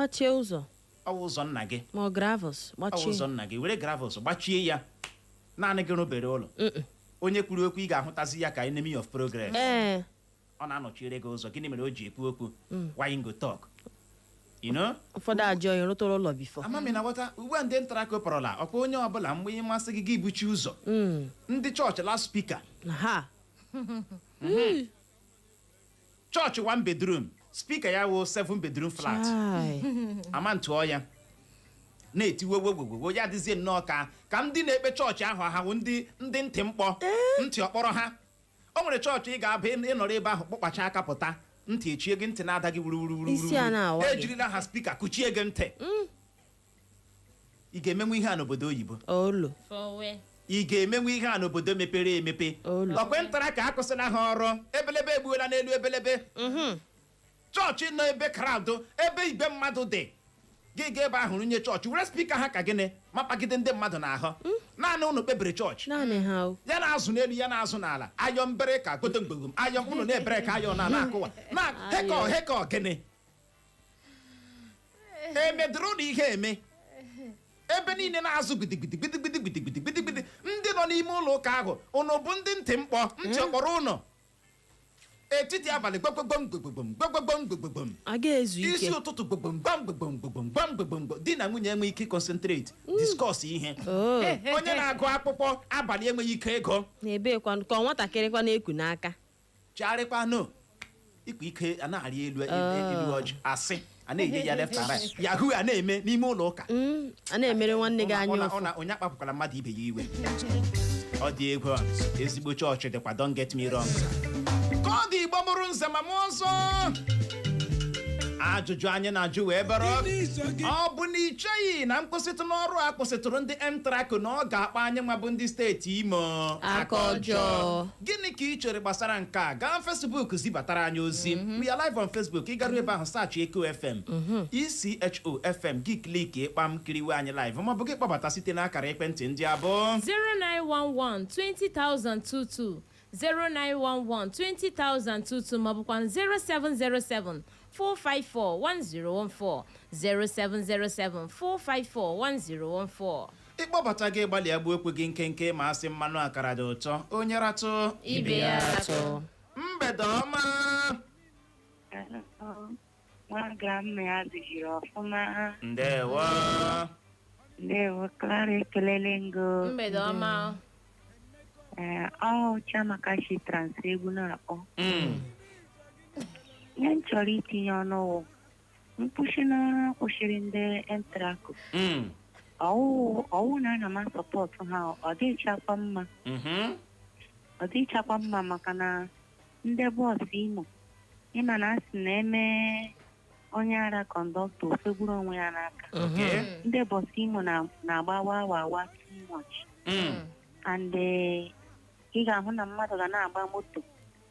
ọwụ ụzọ nna gị ma gravels ọwụ ụzọ nna gị were gravels gbachie ya naanị gị rụbere ụlọ onye kwuru okwu ị ga-ahụtazi ya ka enemy of progress ọ na-anọchiere gị ụzọ gịnị mere o ji ekwu okwu why go talk ụfọdụ ajọ onye rụtụrụ ụlọ bifo amami na ghọta ugbu a ndị ENTRACO pụrụla ọkwa onye ọbụla mgbe ịmasị gị gị buchi ụzọ ndị chọọchị la spika chọọchị 1 bedroom spika ya wụ 7 bedroom flat ama ntụọ ya na-etiwe wegwegwegwo ya dịzie nnọọ ka ndị na-ekpe chọọchị ahụ ahụ ndị ntị mkpọ ntị ọkpọrọ ha o nwere chọọchị ị ga-aba ịnọrọ ebe ahụ kpọkpacha aka pụta ntị echie gị ntị na-ada gị wuruwuru ejirila ha spika kuchie gị ntị ị ga-emenwe ihe a n'obodo oyibo ị ga-emenwe ihe a n'obodo mepere emepe ọkwe ntara ka akụsịla ha ọrụ ebelebe egbuola n'elu ebelebe chọọchị nọ ebe kraụdụ ebe igbe mmadụ dị gị ga ebe ahụ runye chọọchị were spika ha ka gịnị mapagide ndị mmadụ n'ahụ naanị ụnụ kpebiri chọọchị ya na-azụ n'elu ya na-azụ n'ala ayọ mbere ka gote mgbegom ayọ ụnụ na-ebere ka ayọ na-akụwa na hekọ gịnị emedoro na ihe eme ebe niile na-azụ gidigidigidigidigidigidigidigidi ndị nọ n'ime ụlọ ụka ahụ ụnụ bụ ndị ntị mkpọ ntị ọkpọrọ ụnọ etiti abalị gbogbogbom isi ụtụtụ gbogbogbom di na nwunye enweghị ike concentrate discuss ihe onye na-agụ akpụkpọ abalị enweghị ike ego na-ebekwa ka nwatakịrịkwa na-eku n'aka chigharịkwa no ikwu ike a na-arị elu ọjị asị a na-enye ya left and right yahoo a na-eme n'ime ụlọ ụka a na-emere nwanne gị anya ụfụ onye akpapụkwara mmadụ ibe ya iwe ọ dị ego ezigbo chọọchị dịkwa don't get me wrong ka ọ dị igbo mụrụ nze ma mụọ ọzọ ajụjụ anyị na-ajụ wee bụrụ ọ bụ na icheghị na mkpụsịtụ n'ọrụ a kwụsịtụrụ ndị ENTRACO na ọ ga-akpa anyị nwa bụ ndị steeti Imo aka ọjọọ gịnị ka ị chere gbasara nke a gaa Facebook zibatara anyị ozi we are live on Facebook ị garuo ebe ahụ saachị Eko FM ISIOKWU FM gị kliki ịkpam kiriwe anyị live ma ọ bụ gị kpọbata site n'akara ekwentị ndị abụọ 0911 20022 0911 20022 maọbụkwa 0707 454-1014 0707 454-1014 ịkpọbata gị gbalịa gbuo ekwe gị nkenke ma asị mmanụ akara dị ụtọ onye ratụ ibe ya ratụ mgbede ọma nwaga mma ya dịjiri ọfụma ndewo Clara ekelele ngo mgbede ọma ọ Chiamaka shi trans egwu na-akpọ ihe m chọrọ itinye ọnụ mkpuchi n'ọrụ kwụsịrị ndị ENTRACO ọwụ na ana m sọpọtụ ha ọ dịchakwa mma maka na ndị bọọsụ Imo ịma na asị na-eme onye ara kọndọktọ ofegburu onwe ya n'aka ndị bọọsụ Imo na-agbawa wawa too much and ị ga-ahụ na mmadụ ga na-agba moto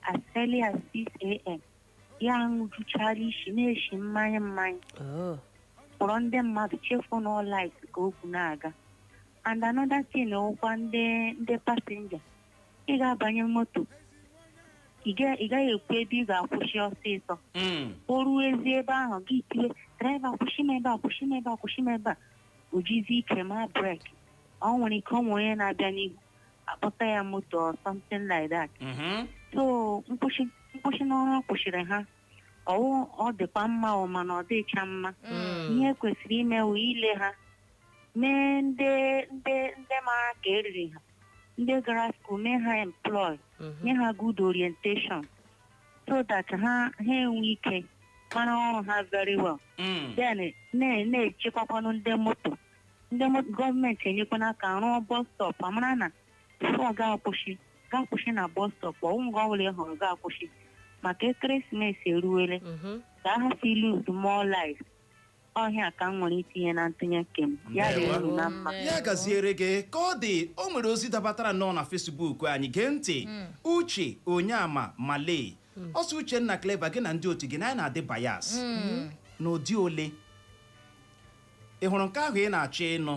as early as 6 a.m. ya ṅụjuchara isi na-eshi mmanya kpọrọ ndị mmadụ chefuo na light ka okwu na-aga and another thing ọkwa ndị pasenja ị ga-abanye moto ị gaghị ekwu ebe ị ga-akwụsị ọsịsọ o ruo ezi ebe ahụ gị tiwe draiva kwụsị m ebe a kwụsị m ebe a kwụsị m ebe a o jizi ike ma brek ọ nwere ike ụmụ onye na-abịa n'ihu akpọta ya moto or something like that so mkpụchi n'ọrụ kwụsịrị ha ọ dịkwa mma mana ọ dịcha mma ihe kwesịrị ime wee ile ha mee ndị mara ka eriri ha ndị gara school mee ha employ nye ha good orientation so that ha enwe ike mara ọrụ ha very well then na-echekwakwanụ ndị moto gọọmenti enyekwana aka rụọ bus stop amara na before ga-akwụsị na bus stop ọnwụ ọ bụla ị hụrụ ga-akwụsị maka ekeresimesi eruwele ka a hapụ lose more life ọhịa ka m nwere itinye na ntụnye nke m ya dị elu na mma ya gaziere gị ka ọ dị o nwere ozi dabatara nnọọ na Facebook anyị gee ntị Uche Onyeama Male ọsọ Uchenna Clever gị na ndị otu gị na anyị na-adị bias n'ụdị ole ị hụrụ nke ahụ ị na-achọ ịnụ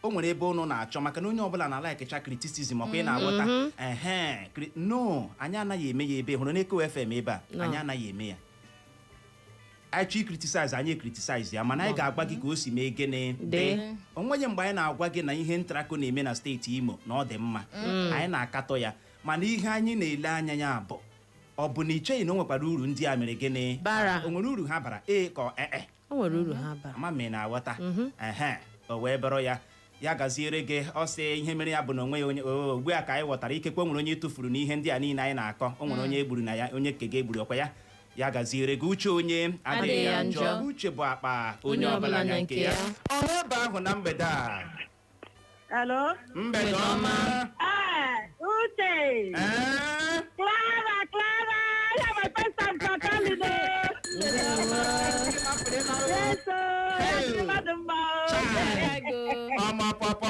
o nwere ebe ụnụ na-achọ maka na onye ọbụla na-alaịkịcha criticism ọkwa ị na-aghọta no anyị anaghị eme ya ebe hụrụ n'Eko FM ebe a anyị anaghị eme ya anyị chọ criticize anyị criticize ya mana anyị ga-agwa gị ka o si mee gịnị dị onwenye mgbe anyị na-agwa gị na ihe ENTRACO na-eme na steeti Imo na ọ dị mma anyị na-akatọ ya mana ihe anyị na-ele anya ya bụ ọ bụ na icheghị na o nwekwara uru ndị a mere gịnị o nwere uru ha bara ka o nwere uru ha bara ama m na-aghọta o wee bụrụ ya gaziere gị ọ sị ihe mere ya bụ na onwe ya onye ugbu a ka anyị ghọtara ikekwe o nwere onye tụfuru n'ihe ndị a niile anyị na-akọ o nwere onye egburu na ya onye nke ga-egburu ọkwa ya gaziere gị uche onye adịghị ya njọ uche bụ akpa onye ọbụla anya nke ya ọrụ ebe ahụ na mgbede a Hello? mgbede ọma Uche! Clara! I have a first time for coming Yes, Mama, papa.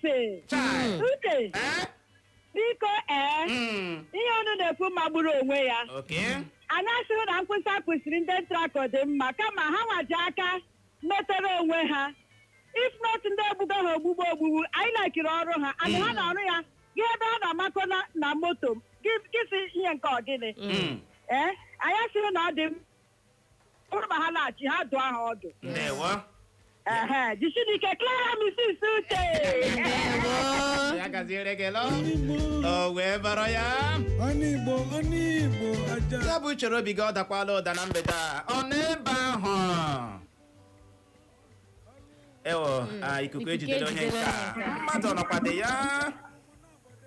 Uche! Biko ihe ọnụ na-ekwu magburu onwe ya anyị asịrị na nkwụsị kwesịrị ndị NTRACO dị mma kama ha nwaji aka metere onwe ha if not ndị egbugo ha ogbugbu anyị na-ekiri ọrụ ha anyị ha na-arụ ya gị ebe ha na-amakọ na moto gịsị ihe nke ọgịnị anyị asịrị na ọ dị mma ma ha laghachi ha dụọ ha ọdụ Jishinike Clara Mrs. Uche. Ya gaziere gị lọ. O wee bọrọ ya. Onigbo aja. Ya bụ chere obi gị ọ dakwala ụda na mgbede a. Ọ n'ebe ahụ. Ewo, ikuku ejidere onye nke a. Mmadụ nọkwade ya.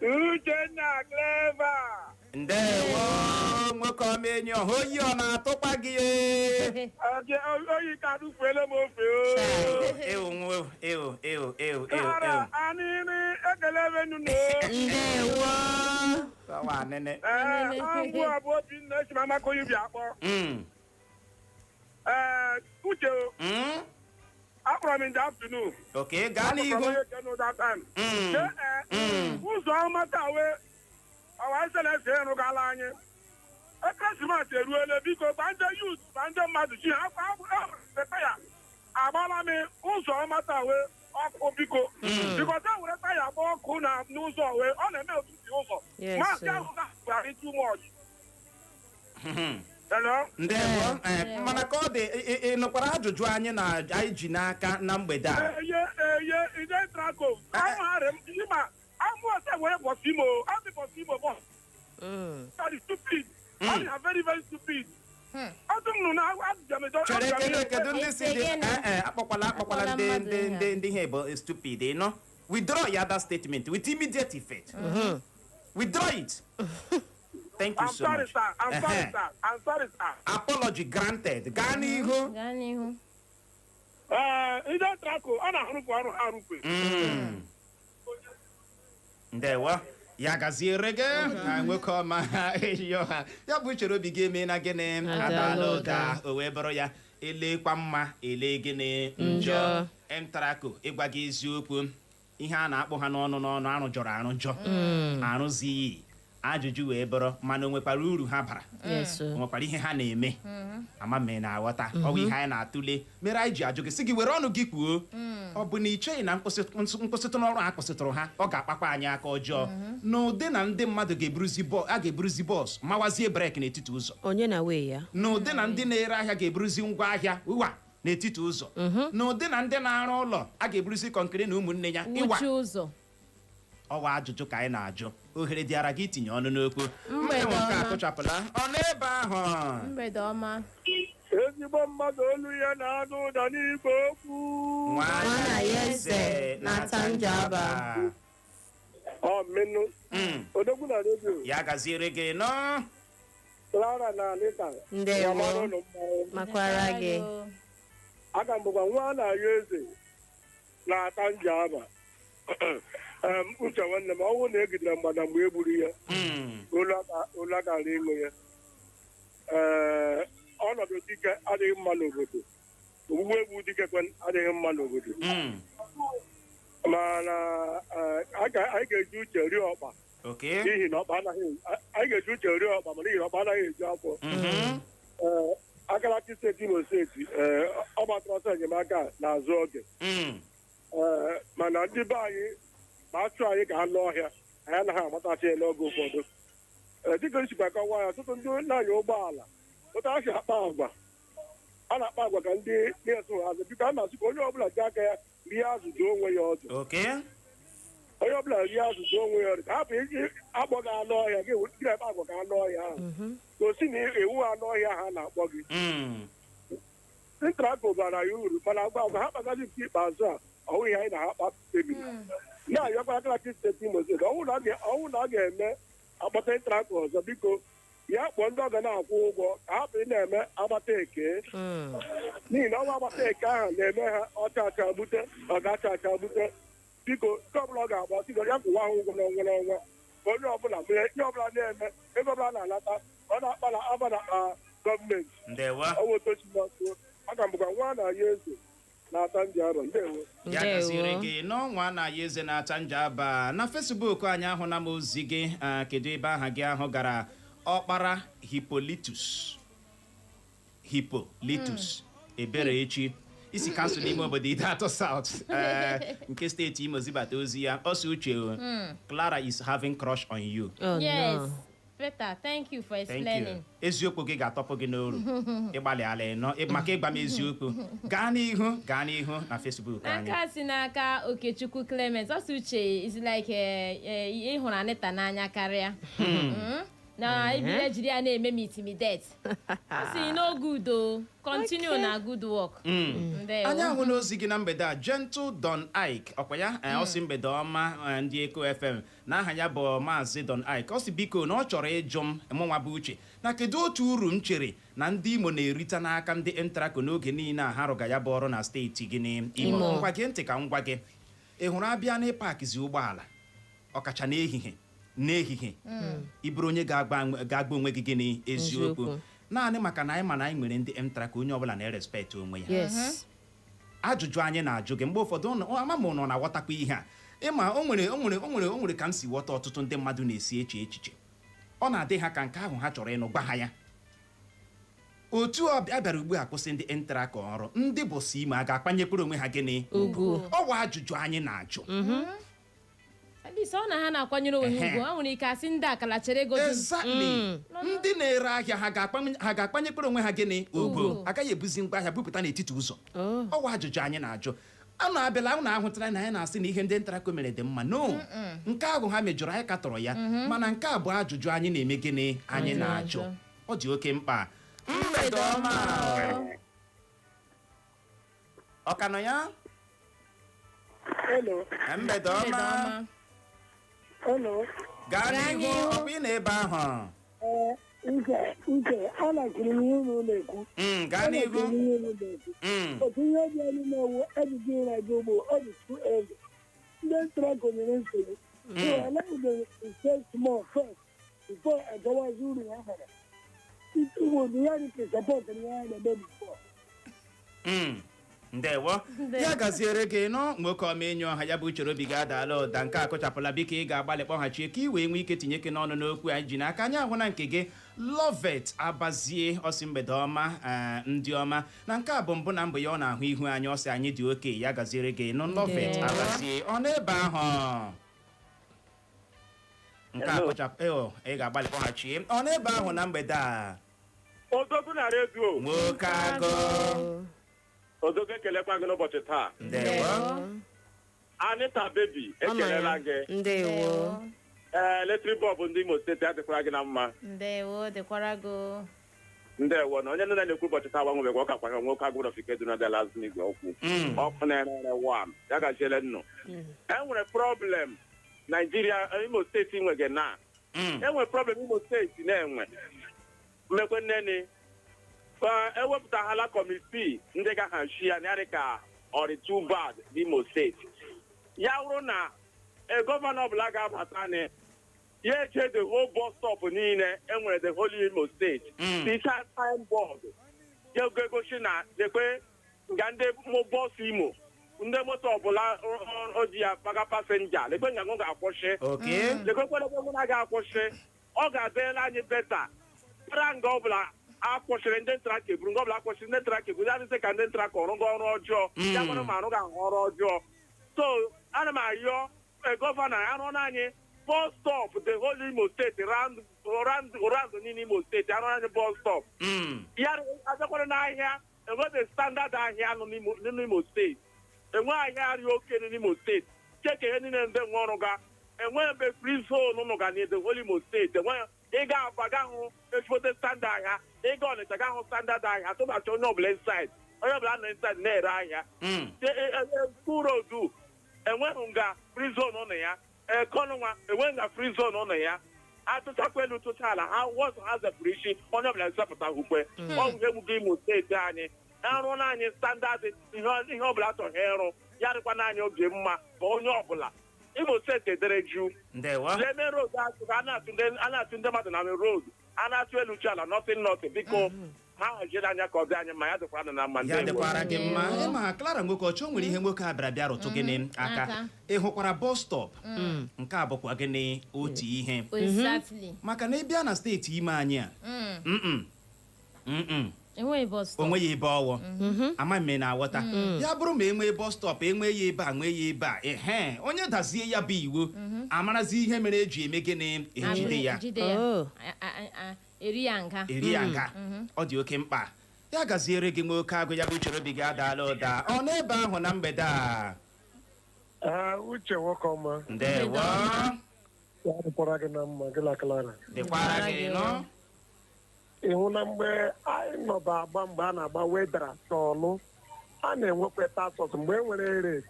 Uchenna Clever. Ndewo, nwoke ọma enyi ọha oyi ọ na-atụkwa gị Oyi ka dụfuele m ofe Anịnị ekele ebe nnu Ndewo. Sawa nene. Ọgwụ abụ obi nne esi mamaka oyi bịa akpọ. Uche akpọrọ m in the afternoon. Okay, gaa n'ihu. Ụzọ ọma tawe ọwa eselesi erụgala anyị ekeresimesi eruole biko gba ndị yut na ndị mmadụ chi ha ya agbala m ụzọ ọmatawe ọkụ biko bikọta were taya gba ọkụ n'ụzọ wee ọ na-eme otiti ụzọ maasị ahụ na-agbarị too much. Ndewo, mana ka ọ dị ị nụkwara ajụjụ anyị na anyị ji n'aka na mgbede a ide NTRACO amụgharị m ịma amụọsa were bọsimo amị bọsimo bọs stupid they are very very stupid. Chere kedu ndị si dị akpọkwala ndị ihe bụ stupid ịnọ withdraw ya that statement with immediate effect. Withdraw it. Thank you so much. I'm sorry, sir. Apology granted. Gaa n'ihu. Ide NTRACO ọ na-arụpụ ọrụ ha arụpụ. Ndewo. Ya gaziere gị na nwoke ọma ehiyo ha ya bụ chere obi gị eme na gịnị adala ụda o wee bụrụ ya elekwa mma ele gịnị njọ NTRACO ịgwa gị eziokwu ihe a na-akpọ ha n'ọnụ arụ jọrọ arụ njọ arụzighị ajụjụ wee bụrụ mana o nwekwara uru ha bara o nwekwara ihe ha na-eme ama m na-aghọta ọ bụ ihe anyị na-atụle mere anyị ji ajụ gị sị gị were ọnụ gị kwuo ọ bụ na ị cheghị na nkwụsịtụ n'ọrụ a kwụsịtụrụ ha ọ ga-akpakwa anyị aka ọjọọ n'ụdị na ndị mmadụ ga-eburuzi bọs mawazie breki n'etiti ụzọ onye na wee ya n'ụdị na ndị na-ere ahịa ga-eburuzi ngwa ahịa ụwa n'etiti ụzọ n'ụdị na ndị na-arụ ụlọ a ga-eburuzi kọnkịrị na ụmụnne ya ịwa ọwa ajụjụ ka anyị na-ajụ ohere dịara gị itinye ọnụ n'okwu mgbe nwoke akụchapụla ọ n'ebe ahụ mgbede ọma ezigbo mmadụ olu ya na-anụ ụda n'igwe okwu nwana ya eze na-ata njaba mmenụ odogwu na redio ya gaziere gị nọ Clara na Anita ndewo makwara gị aga m bụkwa nwa na-ayọ eze na-ata njaba Uche nwanne m ọnwụ na-egidere mgbada mgbe e gburu ya olu agara ịṅụ ya ọnọdụ dike adịghị mma n'obodo ogbugbu egbu dike adịghị mma n'obodo mana anyị ga-eji uche rie ọkpa n'ihi na anyị ga-eji uche rie ọkpa ma n'ihi na ọkpa anaghị eju afọ Akalaki steeti Imo steeti ọ gbatara ọsọ enyemaka n'azụ oge mana ndị be anyị ma achụ anyị ka anụ ọhịa anyị anaghị amatachi ya n'oge ụfọdụ dịka nchikwa kọwa ya ọtụtụ ndị na-anya ụgbọala ụta a si akpa agwa a na-akpa agwa ka ndị na-eso azụ biko a na-asị ka onye ọbụla ji aka ya rie azụ zuo onwe ya ọdụ onye ọbụla rie azụ zuo onwe ya ọdụ ka hapụ iji akpọ gị anụ ọhịa gị akpa agwa ka anụ ọhịa ahụ ka o si na ewu anụ ọhịa ha na-akpọ gị NTRACO bara ya uru mana agwa agwa ha kpagazi nke ikpeazụ a ọwụ ya anyị na-akpa kpebiri na-ayọkwa akalachi steeti Imo steeti ọwụ na ọ ga-eme agbata ịntrakọ ọzọ biko ya kpọọ ndị ọ ga na-akwụ ụgwọ ka hapụ ị na-eme agbata eke n'ihi na ọnwa agbata eke ahụ na-eme ha ọcha gbute ọ ga-acha gbute biko nke ọbụla ọ ga-agba tigo ya kwụwa ha ụgwọ n'ọnwa n'ọnwa ka onye ọbụla mere ihe ọbụla na-eme ego ọbụla na-alata ọ na-akpa na aba na gọọmenti ọwụtochimasụ aka mbụkwa nwa na-aya eze na-ata ndị arọ ndewo ya gaziri gị n'ọnwa na-aya eze na-ata nje aba na Facebook anyị ahụ na m ozi gị kedu ebe aha gị ahụ gara ọkpara Hippolytus ebere echi isi kansụl n'ime obodo Idatọ South nke steeti Imo zibata ozi ya ọsọ uche Clara is having crush on you. Yes. Peter, thank you for explaining. Eziokwu gị ga-atọpụ gị n'oru ịgbalị ala ịnọ maka ịgba m eziokwu gaa n'ihu na Facebook anyị. Aka si n'aka Okechukwu Clement ọsọ uche is like ịhụrụ Anita n'anya karịa na ibile jiri ya na-eme m intimidate. Asị no good o, continue na good work. Anyị ahụ n'ozi gị na mgbede a Gentle Don Ike ọkwa ya ọsị mgbede ọma ndị Eko FM na aha ya bụ Maazị Don Ike ọsị biko na ọ chọrọ ịjụ m mụnwa bụ uche na kedu otu uru m chere na ndị Imo na-erite n'aka ndị ENTRACO n'oge niile a ha rụga ya bụ ọrụ na steeti gị n'Imo. Ngwa gị ntị ka m gwa gị ị hụrụ abịa n'ịpakizi ụgbọala ọkacha n'ehihie ịbụrụ onye ga-agba onwe gị gịnị eziokwu naanị maka na anyị ma na anyị nwere ndị ENTRACO onye ọbụla na-erespekt onwe ya. Ajụjụ anyị na-ajụ gị mgbe ụfọdụ ama m nọ na-aghọtakwa ihe a ịma o nwere ka m si ghọta ọtụtụ ndị mmadụ na-esi echiche ọ na-adị ha ka nke ahụ ha chọrọ ịnụ gwa ha ya otu a bịara ugbu a kwụsị ndị ENTRACO ọrụ ndị bọsị ime a ga-akpanyekwuru onwe ha gịnị ugwu ọ bụ ajụjụ anyị na-ajụ. Ọ na ha na-akwanyere onwe ha ugwu ọ nwere ike asị ndị akala chere ego exactly ndị na-ere ahịa ha ga-akpanyekwuru onwe ha gịnị ugwu agaghị ebuzi ngwa ahịa bupụta n'etiti ụzọ ọ bụ ajụjụ anyị na-ajụ. Anụ abịala na ahụtara na anyị na-asị na ihe ndị ENTRACO mere dị mma no nke ahụ ha mejọrọ anyị katọrọ ya mana nke a bụ ajụjụ anyị na-eme gịnị anyị na-ajụ ọ dị oke mkpa. Mgbede ọma ọ ka nọ ya mgbede ọma gaa n'ihu ọkwa ị na-ebe ahụ a na-akụrụ ihe ụlọ na-ekwu gaa n'ihu otu ihe dị elu na-ewu ejiji na-aga ugbo ọ dị too early ndị ENTRACO nyere nsogbu so small first before agawazi uru ha hara ugbo ya dị ka support ya na-eme before. ndewo ya gaziere gị nọ nwoke ọma enyi ọha ya bụ uchere obi ga-adala ụda nke akụchapụla biko ị ga-agbalị kpọghachie ka ị wee nwee ike tinye gị n'ọnụ n'okwu anyị ji n'aka anyị ahụ na nke gị Lovet Abazie ọsị mgbede ọma ndị ọma na nke a bụ mbụ na mbụ ya ọ na-ahụ ihu anyị ọsị anyị dị oke ya gaziere gị nọ Lovet Abazie ọ n'ebe ahụ nke akụchapụ ị ga-agbalị kpọghachie ọ n'ebe ahụ na mgbede a Odogo na redio nwoke agụ Odogo ekelekwa gị n'ụbọchị taa. Ndewo. Anita baby ekelela gị. Ndewo. Eletrik bọọbụ ndị Imo steeti adịkwara gị na mma. Ndewo dịkwara gị. Ndewo na onye nne na-ekwu ụbọchị taa gbanwebekwa ọ kakwa nwoke agụrụ ofike dị n'adịla azụ n'igwe okwu. Ọkụ na-ere wan ya gaziele nnụ. Enwere problem Nigeria Imo steeti nwege na. Enwere problem Imo steeti na-enwe. Mmekwe nneni ewepụtaghala kọmitii ndị ga-ahazi ya narị ka ọrị too bad n'Imo steeti ya wụrụ na gọvanọ ọbụla ga-abata na ya eche the whole bus stop niile enwere the whole Imo steeti ticha signboard ya ga-egosi na dekwe nga ndị bọs Imo ndị moto ọbụla oji ya paga pasenja lekwe nga ngụ ga-akwụsị lekwekwere na ga-akwụsị ọ ga-adịla anyị beta para nga ọbụla akwụsịrị ndị ENTRACO eburu nga ọbụla akwụsịrị ndị ENTRACO eburu ya dịsị ka ndị ENTRACO ọrụ ọrụ ọjọọ ya nwere ma arụ ga-ahụ ọrụ ọjọọ so ana m ayọ gọvanọ arụ n'anyị bus stop the whole Imo steeti round niile Imo steeti arụ anyị bus stop ya abịakwara n'ahịa enwede standard ahịa nọ n'Imo steeti enwe ahịa arịa oke n'Imo steeti cheke ihe niile ndị nwe ọrụ ga enwe ebe free zone nụ ga na the whole Imo steeti enwe ị ga-aba ga hụ ezigbote standard ahịa ịga Ọnịcha ga hụ standard ahịa atụbachi onye ọbụla inside onye ọbụla nọ inside na-ere ahịa school road enweghị nga free zone ụlọ ya ekonụnwa enweghị nga free zone ụlọ ya atụchakwa elu tụcha ala ha wọzụ ha zepụrụ isi onye ọbụla ezepụta ukwe ọgwụ egbugo Imo steeti anyị arụ na anyị standardị ihe ọbụla chọrọ ịrụ ya dịkwa n'anya oge mma ka onye ọbụla Imo steeti edere juu leme road a na-atụ ndị mmadụ na road a na-atụ elu chi ala nọtịn biko ha hajiri anya ka ọ dị anyị mma ya dịkwara na mma ya dịkwara gị mma ịma Clara nwoke ọchọ nwere ihe nwoke a bịara rụtụ gịnị aka ị hụkwara bus stop nke a bụkwa gịnị otu ihe maka na ịbịa na steeti ime anyị a onweghị ebe ọwụ ama mme na-aghọta ya bụrụ ma enwee bus stop enwee ya ebe a nwee ya ebe a onye dazie ya bụ iwu amarazi ihe mere eji eme gịnị ejide ya eri ya nga ọ dị oke mkpa ya gaziere gị nwoke agụ ya bụ uche obi gị adaala ụda ọ n'ebe ahụ na mgbede a uche nwoke ọma ndewo dịkwara gị na mma gị la Clara dịkwara gị nọ ịhụ na mgbe anyị nọba agba mgbe a na-agba wedara n'ọlụ a na-enwekwa tasos mgbe e nwere ere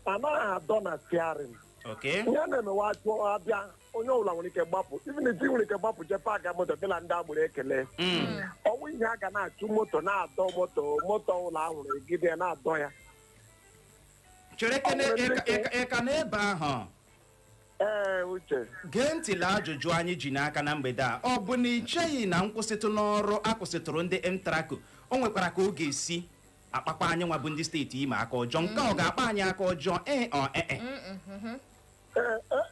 anaghị adọ na stiarin ya na-emewe ajụọ abịa onye ọbụla nwere ike gbapụ iviniti nwere ike gbapụ jepa aga moto dịla ndị agbụrụ ekele ọnwụ ihe a ga na-achụ moto na-adọ moto ọbụla ahụrụ egide na-adọ ya chere ịka n'ebe ahụ uche gee ntị la ajụjụ anyị ji n'aka na mgbede a ọ bụ na ị cheghị na nkwụsịtụ n'ọrụ akwụsịtụrụ ndị ENTRACO o nwekwara ka ọ ga-esi akpakpa anyị nwa bụ ndị steeti Imo aka ọjọọ nke ọ ga-akpa anyị aka ọjọọ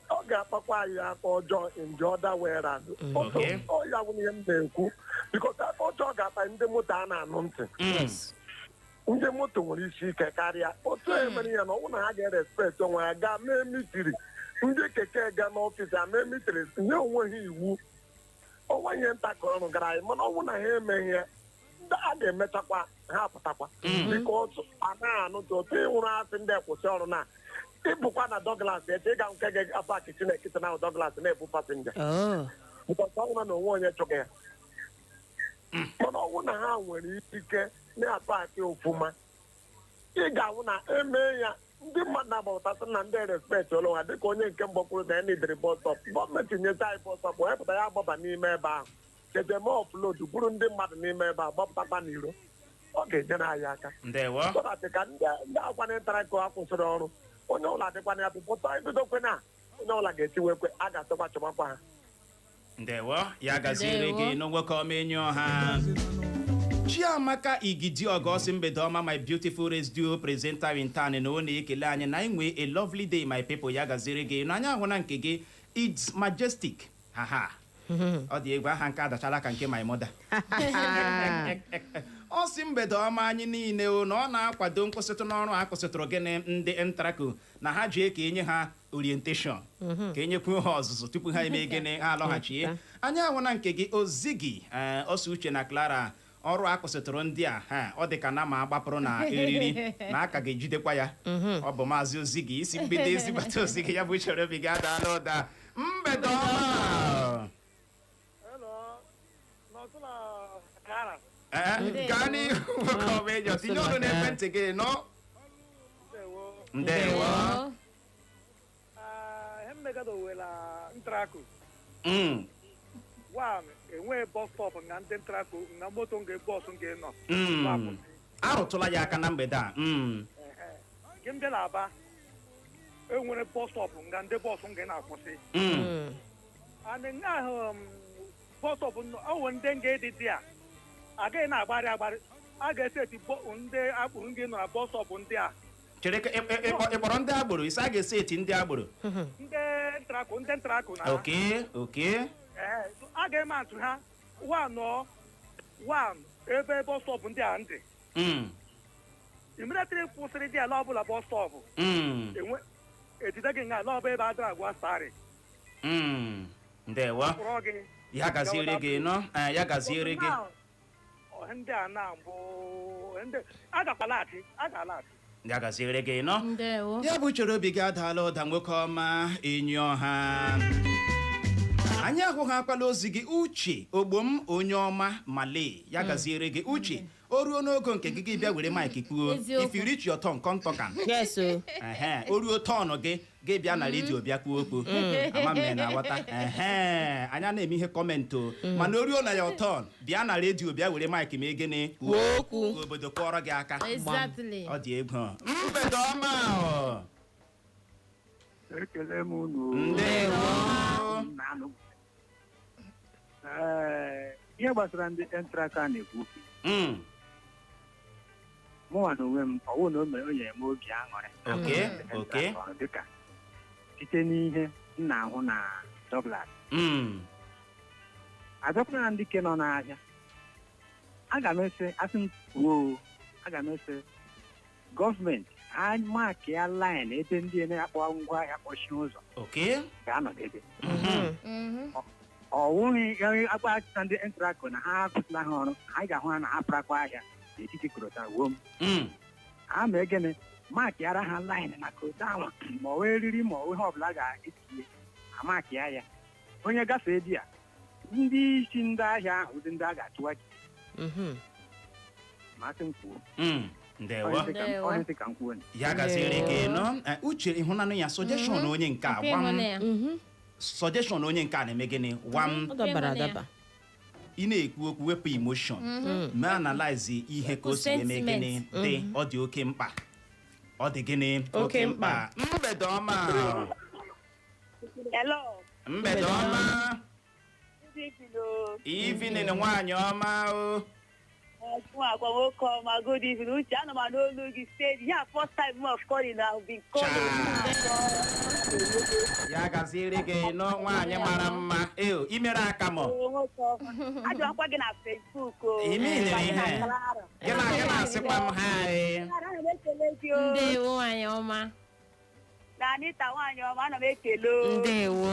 ọ ga-akpakwa anyị aka ọjọọ in the other way around ọ ya bụ ihe m na-ekwu because aka ọjọọ ga-akpa ndị moto a na-anụ ntị ndị moto nwere isi ike karịa otu emere ya na ọnwụ na ha ga-erespekt onwe ya gaa mee mitiri ndị keke ga n'ọfịs a mee mitiri nye onwe ha iwu ọnwa ihe nta ka ọrụ gara anyị mana ọnwụ na ha emeghị ya a ga-emechakwa ha apụtakwa dịka otu anaghị anụtụ otu ịhụrụ asị ndị kwụsị ọrụ na ịbụkwa na Douglas eche ịga nke gị apaki Chineke na Douglas na-ebu pasenja bụkọta ọnwụ na onwe onye chọga ya mana ọnwụ na ha nwere ike na-apaki ofụma ị ga-ahụ na emee ya ndị mmadụ na-agbapụtasị na ndị respekt ụlọ ha dịka onye nke mgbakwuru na ya nidiri bọstọp gọọmenti nyeta anyị bọstọp wepụta ya agbaba n'ime ebe ahụ ejeme ọflod bụrụ ndị mmadụ n'ime ebe a gbapụtakwa n'iro ọ ga-enyere anyị aka sọdatị ka ndị akwa na ENTRACO a kwụsịrị ọrụ onye ọbụla dịkwana ya pụpụta ebidokwe na onye ọbụla ga-etiwekwe a ga-atụkwa chọmakwa ha ndewo ya gaziere gị n'nwoke ọmenye ọha Chiamaka Igidiogosi mgbede ọma my beautiful radio presenter in town na ọ na-ekele anyị na inwe a lovely day my people ya gaziere gị n'anya ahụ na nke gị it's majestic haha ọ dị egwu aha nke adachala ka nke my mother ọ si mgbede ọma anyị niile na ọ na-akwado nkwụsịtụ n'ọrụ a kwụsịtụrụ gịnị ndị ENTRACO na ha ji ka enye ha orientation ka enyekwu ha ọzụzụ tupu ha eme gịnị ha alọghachie anyị ahụ na nke gị Ozigi ọsọ uche na Clara ọrụ akwụsịtụrụ ndị a ọ dị ka na ma agbapụrụ na eriri na aka ga-ejidekwa ya ọ bụ maazị Ozigi isi mgbede ezibata Ozigi ya bụ chere obi gị adaala ụda mgbede ọma gaa n'ihu nwoke ọmenyo tinye ọnụ n'ekwentị gị nọ ndewo enweghị bọs stọp nga ndị ENTRACO nga moto nga bọs nga nọ arụtụla ya aka na mgbede a nke m bịa na Aba enwere bọs stọp nga ndị bọs nga na-akwụsị and nga ahụ bọs stọp ọwụ ndị nga edidi a agaghị na-agbarị agbarị a ga-eseti ndị agbụrụ nga nọ na bọs stọp ndị a chere ka ịkpọrọ ndị agboro isi a ga-eseti ndị agboro ndị ENTRACO na oke a ga-eme atụ ha one ebe bọs stọpụ ndị a ndị immediately kwụsịrị dị ala ọbụla bọs stọpụ ejide gị nga ala ọbụ ebe adịra agwa starị ndewo ya gaziere gị nọ ya gaziere gị ndị a na-abụ ndị a ga-alaghachi ya gaziere gị nọ ya bụ chere obi gị adaala ụda nwoke ọma enyi ọha anyị ahụghị akwala ozi gị uche ogbom onye ọma male ya gaziere gị uche o ruo n'ogo nke gị bịa were maịkị kwuo if you reach your turn come talk am. Yes o. O ruo tọnụ gị bịa na redio bịa kwuo okwu ama mme na aghọta anya na-eme ihe kọmentị mana o ruo na ya tọn bịa na redio bịa were maịkị ma egene kwuo okwu obodo kọrọ gị aka ọ dị egwu mgbede ọma ekele m unu ihe gbasara ndị ENTRACO na-ekwu mụnwa na onwe m ọwụ na o nyere m obi aṅụrị dịka site n'ihe m na-ahụ na Douglas adọkwara ndị ke nọ n'ahịa aga m ese gọọmenti maakị ya laịn ebe ndị na-akpọ ngwa ahịa kpọchie ụzọ ga-anọdebe ọwụghị akpa ndị ENTRACO na ha akwụsịla ha ọrụ anyị ga-ahụ ha na ha pụrakwa ahịa n'etiti korota wom a ma egene maakị ara ha laịn na korota anwa ma ọ wee riri ma ọ ihe ọbụla ga-etinye amakị ya onye gafee di ya ndị isi ndị ahịa ahụ ụdị ndị a ga-atụwa gị masị m kwuo ya gaziri gị nọ uche ịhụnanụ ya suggestion onye nke a suggestion onye nke a na-eme gịnị ị na-ekwu okwu wepụ emotion ma analyze ihe ka o si eme gịnị dị ọ dị oke mkpa ọ dị gịnị oke mkpa mgbede ọma mgbede ọma evening nwaanyị ọma o Agwa nwoke ọma, good evening. Uche, ana m n'olu gị steeti. Ya first time of calling, I've been calling. Ya gaziere gị nọ nwaanyị mara mma. Imere aka m. Ajụọkwa gị na Facebook. Imere ihe. Gị na-asịkwa m ha. Ndewo nwaanyị ọma. Na Anita nwaanyị ọma, ana m ekele. Ndewo.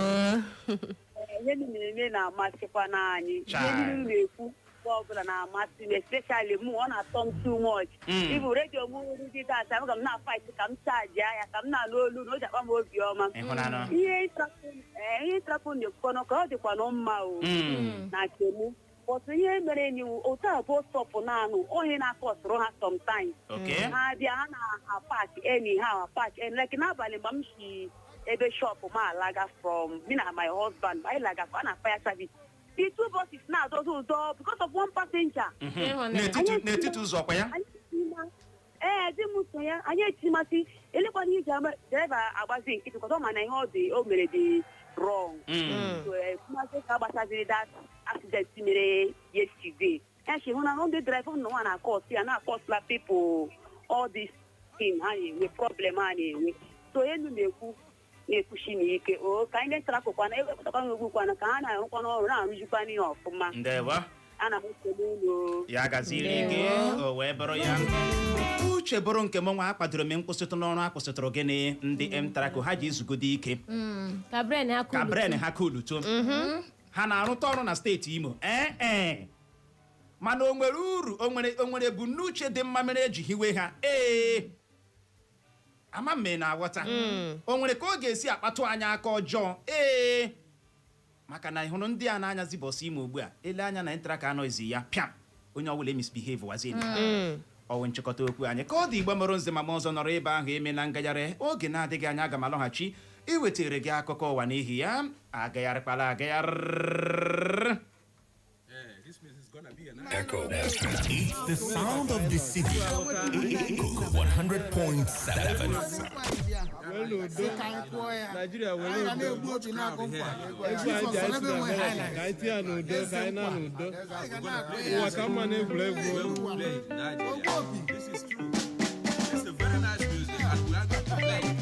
Ihe niile na-amasịkwa n'anyị. Ihe niile na-ekwu ọbụla na-amasị m, especially mụ ọ na-atọ m too much. Ibu redio m rudi data m ga m na-fight ka m chaji ya ka m na-alụ olu na o ji akpa m obiọma. Ihe ịtrapụ na-ekwukwanụ ka ọ dịkwanụ mma o na kemu bọtụ ihe mere n'iwu otu a bụ stọpụ naanụ ohe na-akọsụrụ ha sometimes ha bịa ha na-apak eni ha apak eni like n'abalị mgbe m si ebe shop m alaga from me na my husband anyị laga a na fire service. The two buses now those who door because of one passenger. N'etiti ụzọ kwa ya? Dị m so ya anyị etimasi elekwana iji driver agbazi nkịtị because ọ ma na ihe o mere dị wrong. Kumazi ka agbasaziri that accident mere yesterday. She hụ na ndị driver nọ nwa na-akọs ya na-akọsla people all this thing ha na-enwe problem ha na-enwe. So elu na-ekwuchi n'ike ka anyị na-ENTRACO kwana ewepụtakwa n'ogbu kwana ka ha na-arụkwa n'ọrụ na-arụjikwa n'ihe ọfụma. Ana m ekele unu. Ya gaziri gị o wee bụrụ ya uche bụrụ nke m nwa akwadoro m nkwụsịtụ n'ọrụ akwụsịtụrụ gịnị ndị ENTRACO ha ji izugodo ike ka bren ha kuluto ha na-arụta ọrụ na steeti Imo mana o nwere uru o nwere ebumnuche dị mma mere eji hiwe ha ama mme na-aghọta o nwere ka ọ ga-esi akpatụ anya aka ọjọọ maka na ịhụrụ ndị a na-anyazi bọsụ Imo ugbu a ele anya na ENTRACO anọghịzi ya pịam onye ọbụla misbehave wazili ọwụ nchịkọta okwu anyị ka ọ dị igbo mụrụ nze ma ọzọ nọrọ ebe ahụ eme na ngagharị oge na-adịghị anya aga m alọghachi iwetara gị akụkọ ụwa n'ihi ya agagharịkwala agagharị. Echo. It's the sound of the city. Echo 100.7. Nigeria This is true. It's a very nice music and we are going to play it.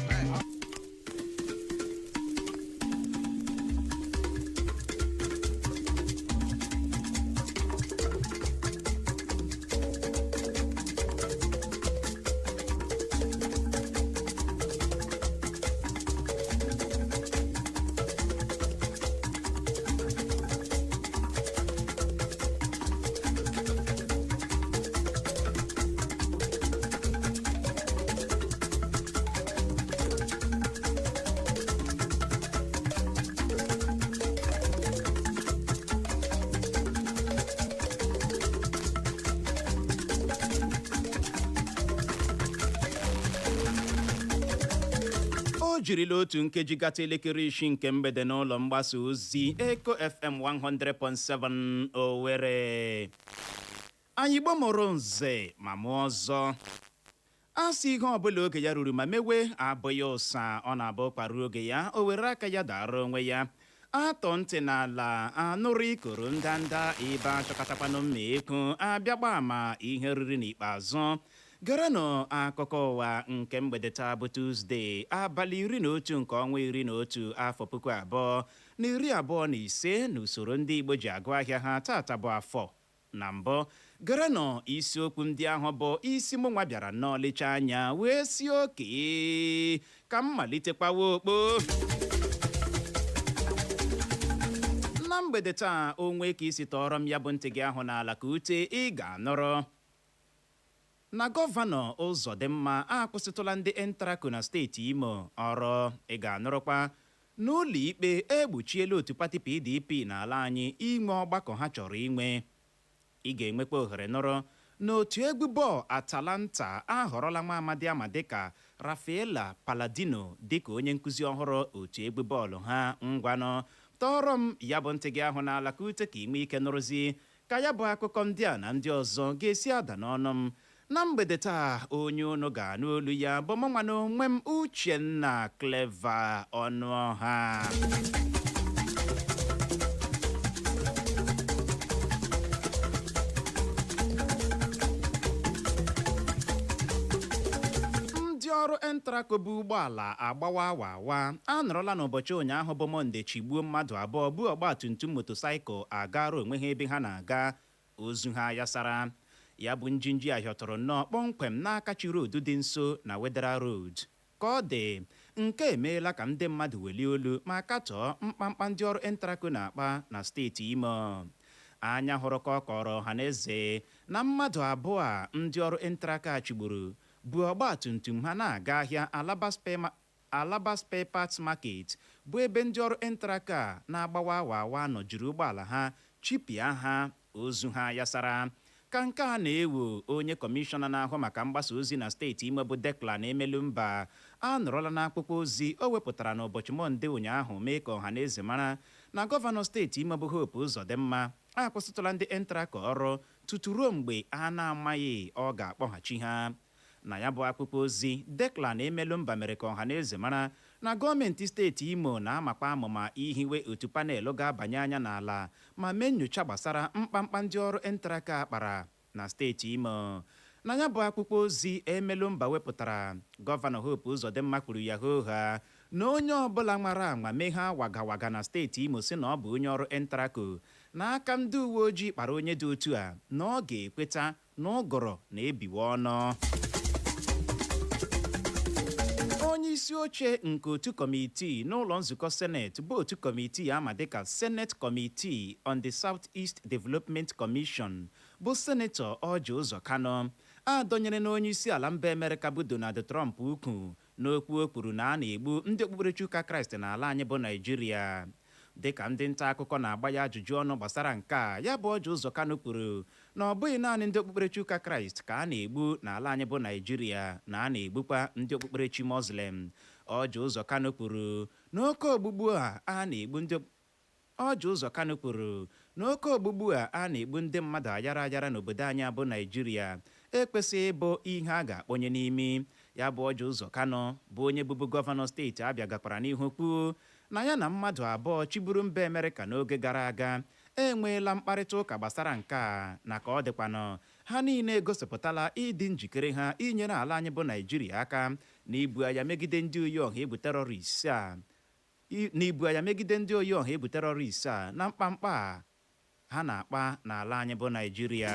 jirila otu nkeji gata elekere 6 nke mgbede n'ụlọ mgbasa ozi Eko FM 100.7 Owerri. Anyị gbamụrụ nze ma mụọ ọzọ. Asị ihe ọbụla oge ya ruru ma mewe abụghị ụsa, ọ na-abụ kparuo oge ya o were aka ya dara onwe ya. Atọ ntị n'ala anụrụ ikoro ndanda ibe achọkatakwanụ mma ekwu abịagba ama ihe riri n'ikpeazụ. Gerenụ akụkọ ụwa nke mgbede taa bụ Tuzdee abalị 11 nke ọnwa 11 afọ 2025 n'usoro ndị Igbo ji agụ ahịa ha tata bụ afọ. Na mbụ gerenụ isiokwu ndị ahụ bụ isi mụnwa bịara n'ọlịcha anya wee si oke ka m malitekwawa okpo. Na mgbede taa onwe ka isi tọrọ m ya bụ ntị gị ahụ n'ala ka ute ị ga-anọrọ na gọvanọ Ụzọdịmma akwụsịtụla ndị ENTRACO na steeti Imo ọrụ. Ị ga-anọrọkwa n'ụlọ ikpe egbochiela otu pati PDP n'ala anyị inwe ọgbakọ ha chọrọ inwe. Ị ga-enwekwa ohere nọrọ n'otu egwu bọọlụ Atalanta ahọrọla nwa amadi ama dịka Rafaela Paladino dịka onye nkụzi ọhụrụ otu egwu bọọlụ ha. Ngwanụ tọrọ m ya bụ ntị gị ahụ n'ala ka ute ka ị nwee ike nụrụzi ka ya bụ akụkọ ndị a na ndị ọzọ ga-esi ada n'ọnụ m. Na mgbede taa onye unu ga-anụ olu ya bụ mụnwa na onwe m Uchenna Clever Ọnụọha. Ndị ọrụ ENTRACO bụ ụgbọala agbawa awawa anọrọla n'ụbọchị ụnyaahụ bụ Mọnde chigbuo mmadụ abụọ bụ ọgbatumtum motosaịkụl agara onwe ha ebe ha na-aga. Ozu ha yasara. Ya bụ njinji ahịọtụrụ nnọọ kpọmkwem n'aka Chiroodu dị nso na Wedera Road. Ka ọ dị nke emeela ka ndị mmadụ welie olu ma katọọ mkpamkpa ndị ọrụ ENTRACO na-akpa na steeti Imo. Anya hụrụ ka ọ kọrọ ọhaneze na mmadụ abụọ a ndị ọrụ ENTRACO a chigburu bụ ọgbatumtum ha na-aga ahịa Alaba Spare Parts Market bụ ebe ndị ọrụ ENTRACO a na-agbawa awawa nọjiri ụgbọala ha chịpịa ha. Ozu ha yasara. Ka nke a na-ewu onye kọmishọna na-ahụ maka mgbasa ozi na steeti Imo bụ Declan Emelumba anọrọla n'akpụkpọ ozi o wepụtara n'ụbọchị Mọnde ụnyaahụ mee ka ọhaneze mara na gọvanọ steeti Imo bụ Hope Uzodimma akwụsịtụla ndị ENTRACO ọrụ tutu ruo mgbe a na-amaghị ọ ga-akpọghachi ha. Na ya bụ akpụkpọ ozi Declan Emelumba mere ka ọhaneze mara na gọọmenti steeti Imo na-amakwa amụma ihiwe otu panelụ ga-abanye anya n'ala ma mee nnyocha gbasara mkpamkpa ndị ọrụ ENTRACO akpara na steeti Imo. Na ya bụ akpụkpọ ozi Emelumba wepụtara gọvanọ Hope Uzodimma kwuru ya ha na onye ọbụla nwara anwa mee ha wagawaga na steeti Imo si na ọ bụ onye ọrụ ENTRACO n'aka ndị uwe ojii kpara onye dị otu a na ọ ga-ekweta na ụgụrụ na-ebiwe ọnụ. Onye isi oche nke otu kọmitii n'ụlọ nzukọ Senate bụ otu kọmitii ama dịka Senate Committee on the South East Development Commission bụ Senetọ Ojoo Kano adọnyere na onye isi ala mba Amerịka bụ Donald Trump ukwu n'okwu o kwuru na a na-egbu ndị okpukperechi ụka Kraịst n'ala anyị bụ Naịjirịa. Dịka ndị nta akụkọ na-agba ya ajụjụ ọnụ gbasara nke a, ya bụ Ojoo Kano kwuru na ọ bụghị naanị ndị okpukperechi ụka Kraịst ka a na-egbu n'ala anyị bụ Naịjirịa na a na-egbukwa ndị okpukperechi Muslim. Ojoo Kano kwuru na oke ogbugbu a a na-egbu ndị mmadụ ayara ayara n'obodo anyị bụ Naịjirịa ekwesịghị ịbụ ihe a ga-akpọnye n'imi. Ya bụ Ojoo Kano bụ onye bụbu gọvanọ steeti Abịa gakwara n'ihu kwuo na ya na mmadụ abụọ chiburu mba Amerịka n'oge gara aga enweela mkparịta ụka gbasara nke a na ka ọ dịkwanụ ha niile egosipụtala ịdị njikere ha inyere ala anyị bụ Naịjirịa aka n'ibu agha megide ndị oyi ọha egwu terọrist a na mkpamkpa ha na-akpa n'ala anyị bụ Naịjirịa.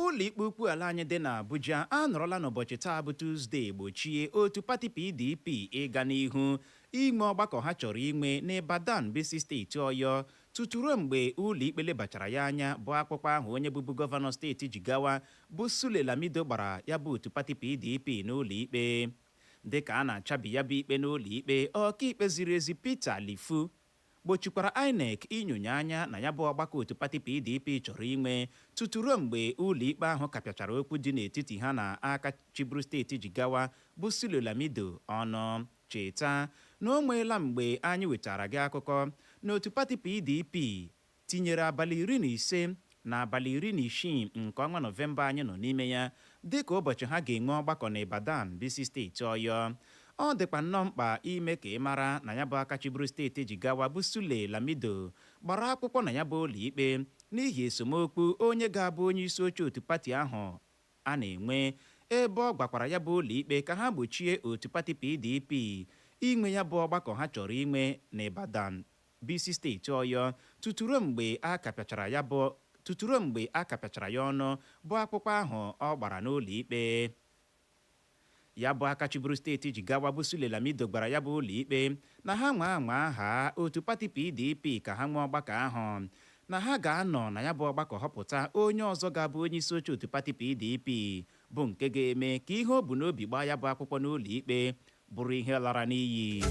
Ụlọikpe ukwu ala anyị dị n'Abuja anọrọla n'ụbọchị taa bụ Tuzdee gbochie otu pati PDP ịga n'ihu ime ọgbakọ ha chọrọ inwe n'Ibadan bisi steeti Ọyọ tutu ruo mgbe ụlọikpe lebachara ya anya bụ akpụkpọ ahụ onye bụbu gọvanọ steeti Jigawa bụ Sule Lamido gbara ya bụ otu pati PDP n'ụlọikpe. Dịka a na-achabi ya bụ ikpe n'ụlọikpe, ọkaikpe ziri ezi Peter Lifu gbochikwara INEC inyonye anya na ya bụ ọgbakọ otu pati PDP chọrọ inwe tutu ruo mgbe ụlọikpe ahụ kapịachara okwu dị n'etiti ha na aka chiburu steeti Jigawa bụ Sule Lamido ọnụ. Cheta na o nweela mgbe anyị wetara gị akụkọ na otu pati PDP tinyere abalị 15 na abalị 16 nke ọnwa Nọvemba anyị nọ n'ime ya dịka ụbọchị ha ga-enwe ọgbakọ n'Ibadan bisi steeti Ọyọ. Ọ dịkwa nnọọ mkpa ime ka ị mara na ya bụ aka chiburu steeti Jigawa bụ Sule Lamido gbara akwụkwọ na ya bụ ụlọikpe n'ihi esomokwu onye ga-abụ onye isi oche otu pati ahụ a na-enwe, ebe ọ gwakwara ya bụ ụlọikpe ka ha gbochie otu pati PDP inwe ya bụ ọgbakọ ha chọrọ inwe n'Ibadan bisi steeti Ọyọ tutu ruo mgbe a kapịachara ya ọnụ bụ akwụkwọ ahụ ọ gbara n'ụlọikpe. Ya bụ aka chiburu steeti Jigawa bụ Sule Lamido gwara ya bụ ụlọikpe na ha nwa aha otu pati PDP ka ha nwee ọgbakọ ahụ, na ha ga-anọ na ya bụ ọgbakọ họpụta onye ọzọ ga-abụ onye isi oche otu pati PDP bụ nke ga-eme ka ihe o bu n'obi gbaa ya bụ akwụkwọ n'ụlọikpe bụrụ ihe lara n'iyi.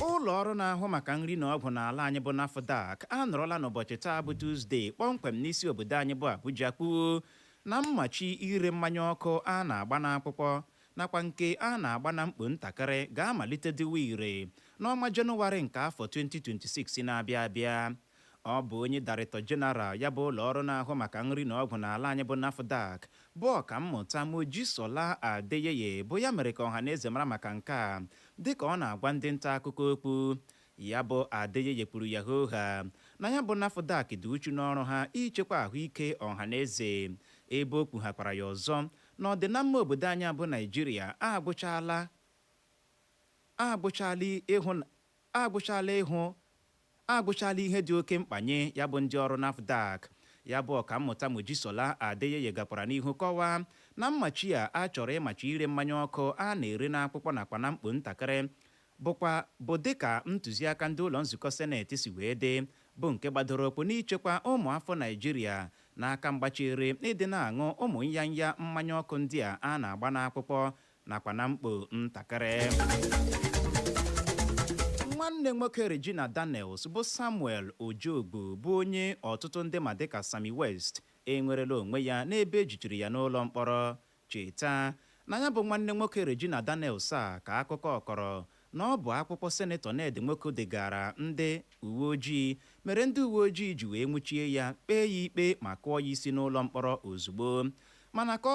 Ụlọ ọrụ na-ahụ maka nri na ọgwụ n'ala anyị bụ NAFDAC anọrọla n'ụbọchị taa bụ Tuzdee kpọmkwem n'isi obodo anyị bụ Abuja kwuo na mmachi ire mmanya ọkụ a na-agba n'akwụkwọ nakwa nke a na-agba na mkpo ntakịrị ga-amalite dịwa ire n'ọnwa Jenụwarị nke afọ 2026 na-abịa abịa. Ọ bụ onye Director General ya bụ ụlọ ọrụ na-ahụ maka nri na ọgwụ n'ala anyị bụ NAFDAC bụ ọkammụta Mojisola Adeyeye bụ ya mere ka ọhaneze mara maka nke a dịka ọ na-agwa ndị nta akụkọ okwu. Ya bụ Adeyeye kwuru ya hooha na ya bụ NAFDAC dị uchu n'ọrụ ha ichekwa ahụike ọhaneze, ebe o kwughakwara ya ọzọ na ọdịnamma obodo anyị bụ Naịjirịa agwụchala ihe dị oke mkpanye ya bụ ndị ọrụ NAFDAC. Ya bụ ọkammụta Mojisola Adeyeye gakwara n'ihu kọwaa na mmachi a chọrọ ịmachi ire mmanya ọkụ a na-ere n'akwụkwọ nakwa na mkpo ntakịrị bụ dịka ntụziaka ndị ụlọ nzukọ seneti si wee dị, bụ nke gbadoro ụkwụ n'ichekwa ụmụafọ Naịjirịa n'aka mgbachire ịdị na-aṅụ ụmụ nyanya mmanya ọkụ ndị a na-agba n'akwụkwọ nakwa na mkpo ntakịrị. Nwanne nwoke Regina Daniels bụ Samuel Ojogbo bụ onye ọtụtụ ndị ma dịka Sammy West enwerela onwe ya n'ebe ejichiri ya n'ụlọ mkpọrọ. Cheta na ya bụ nwanne nwoke Regina Daniels ka akụkọ ọkọrọ na ọ bụ akwụkwọ senetọ Ned Nwoko degara ndị uwe ojii mere ndị uwe ojii ji wee nwụchie ya, kpee ya ikpe ma kụọ ya isi n'ụlọ mkpọrọ ozugbo. Mana ka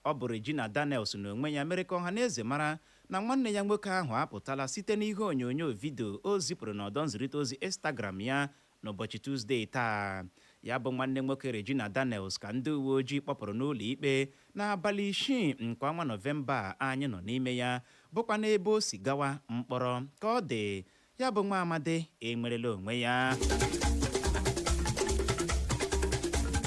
ọ bụ Regina Daniels na onwe ya mere ka ọhaneze mara na nwanne ya nwoke ahụ apụtala site n'ihe onyonyo vidio o zipụrụ n'ọdọ nzirịta ozi Instagram ya n'ụbọchị Tuzdee taa. Ya bụ nwanne nwoke Regina Daniels ka ndị uwe ojii kpọpụrụ n'ụlọ ikpe n'abalị 6 nke ọnwa Nọvemba anyị nọ n'ime ya, bụkwa n'ebe o si gawa mkpọrọ. Ka ọ dị, ya bụ nwa amadi enwerela onwe ya.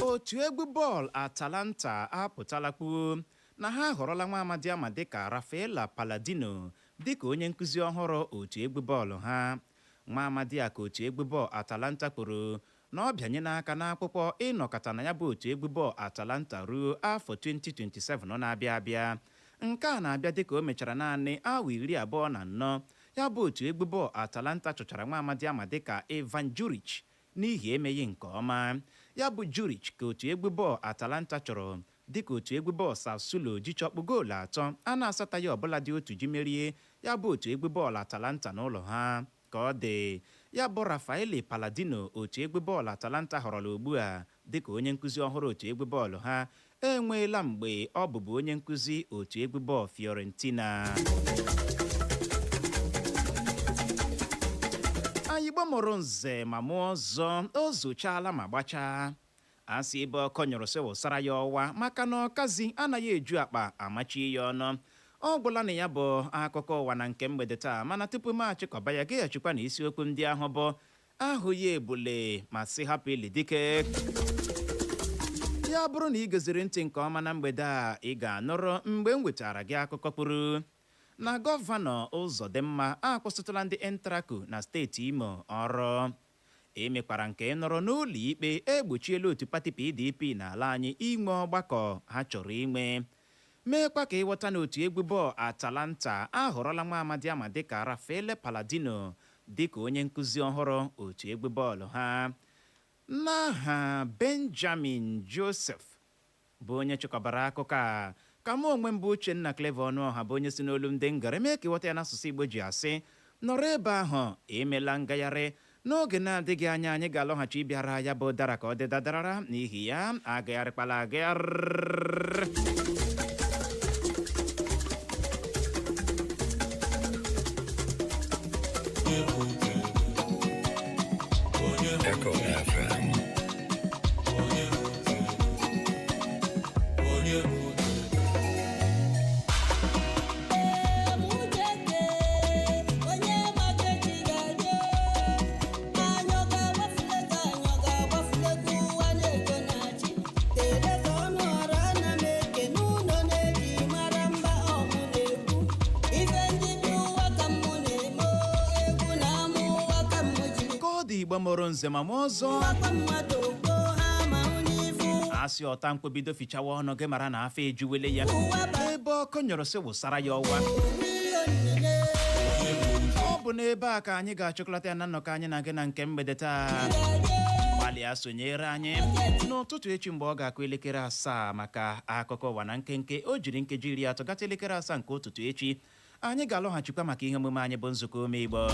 Otu egwu bọọlụ Atalanta apụtala kwuo na ha họrọla nwa amadi ama dịka Rafaela Palladino dịka onye nkụzi ọhụrụ otu egwu bọọlụ ha. Nwa amadi a ka otu egwu bọọlụ Atalanta kwuru na ọ bịanye n'aka n'akwụkwọ ịnọkọta na ya bụ otu egwu bọọlụ Atalanta ruo afọ 2027 na-abịa abịa. Nke a na-abịa dịka o mechara naanị awa 24 ya bụ otu egwu bọọlụ Atalanta chọchara nwa amadi ama dịka Ivan Juric n'ihi emeghị nke ọma. Ya bụ Juric ka otu egwu bọọlụ Atalanta chọrọ dịka otu egwu bọọlụ Sassuolo ji chọkpụ goolu 3 a na-asataghị ọbụla dị otu ji merie ya bụ otu egwu bọọlụ Atalanta n'ụlọ ha. Ka ọ dị, ya bụ Rafael Palladino otu egwu bọọlụ Atalanta họrọla ugbu a dịka onye nkụzi ọhụrụ otu egwu bọọlụ ha enweela mgbe ọ bụbu onye nkụzi otu egwu bọọlụ Fiorentina. Anyị gbamụrụ nze ma mụọ ọzọ o zochala ma gbachaa. A sị ebe ọkọ nyụrụ sị wụsara ya ọwa maka na ọkazi anaghị eju akpa amachie ya ọnụ. Ọ gwụla na ya bụ akụkọ ụwa na nke mgbede taa, mana tupu m achịkọba ya gaghachikwa na isiokwu ndị ahụ bụ ahụ ya ebule ma sị hapụ ili dike. Ya bụrụ na ị geziri ntị nke ọma na mgbede a, ị ga-anụrụ mgbe m wetara gị akụkọ kpụrụ na gọvanọ Ụzọdịmma akwụsịtụla ndị ENTRACO na steeti Imo ọrụ. Emekwara nke nọrọ n'ụlọ ikpe egbochiela otu pati PDP n'ala anyị inwe ọgbakọ ha chọrọ inwe. meekwa ka ịghọta na otu egwu bọọlụ Atalanta ahọrọla nwa amadi ama dịka Rafael Palladino dịka onye nkụzi ọhụrụ otu egwu bọọlụ ha. N'aha Benjamin Joseph bụ onye chịkọbara akụkọ a, ka mụ onwe m bụ Uchenna Clever Ọnụọha bụ onye si n'olu ndị ngara mee ka ịghọta ya n'asụsụ Igbo ji asị nọrọ ebe ahụ emela ngagharị n'oge na-adịghị anya anyị ga-alọghachi ịbịara ya bụ dara ka ọ dị dadarara n'ihi ya agagharịkwala agagharị. Echo FM. Igbo mụrụ nze ma ọzọ asị ọta mkpebido fichawa ọnụ gị mara na afọ ejuwele ya ebe ọkụ nyụrụ sị wụsara ya ọwa. Ọ bụ n'ebe a ka anyị ga-achịkọlata ya na nnọkọ anyị na gị na nke mgbede taa. Gbalịa sonyere anyị n'ụtụtụ echi mgbe ọ ga-akụ elekere 7 maka akụkọ ụwa na nkenke o jiri nkeji 30 gata elekere 7 nke ụtụtụ echi. Anyị ga-alọghachikwa maka ihe omume anyị bụ nzukọ ome Igbo.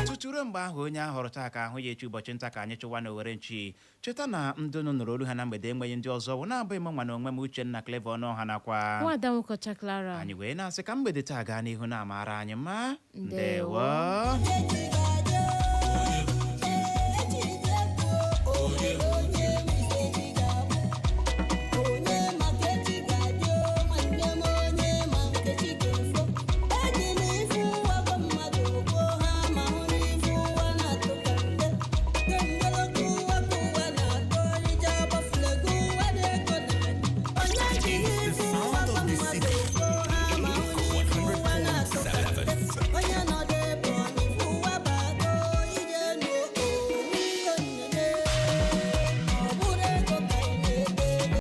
Tuturu mgbe ahụ onye ahụrụ taa ka ahụ ya echi ụbọchị nta ka anyị chụwa na Owere nchi. Cheta na ndị unu nụrụ olu ha na mgbede enweghị ndị ọzọ bụ na-abụghị m nwa na onwe m Uchenna Clever Ọnụọha nakwa Nwaada Clara. anyị wee na-asị ka mgbede taa gaa n'ihu na-amara anyị mma. Ndewo.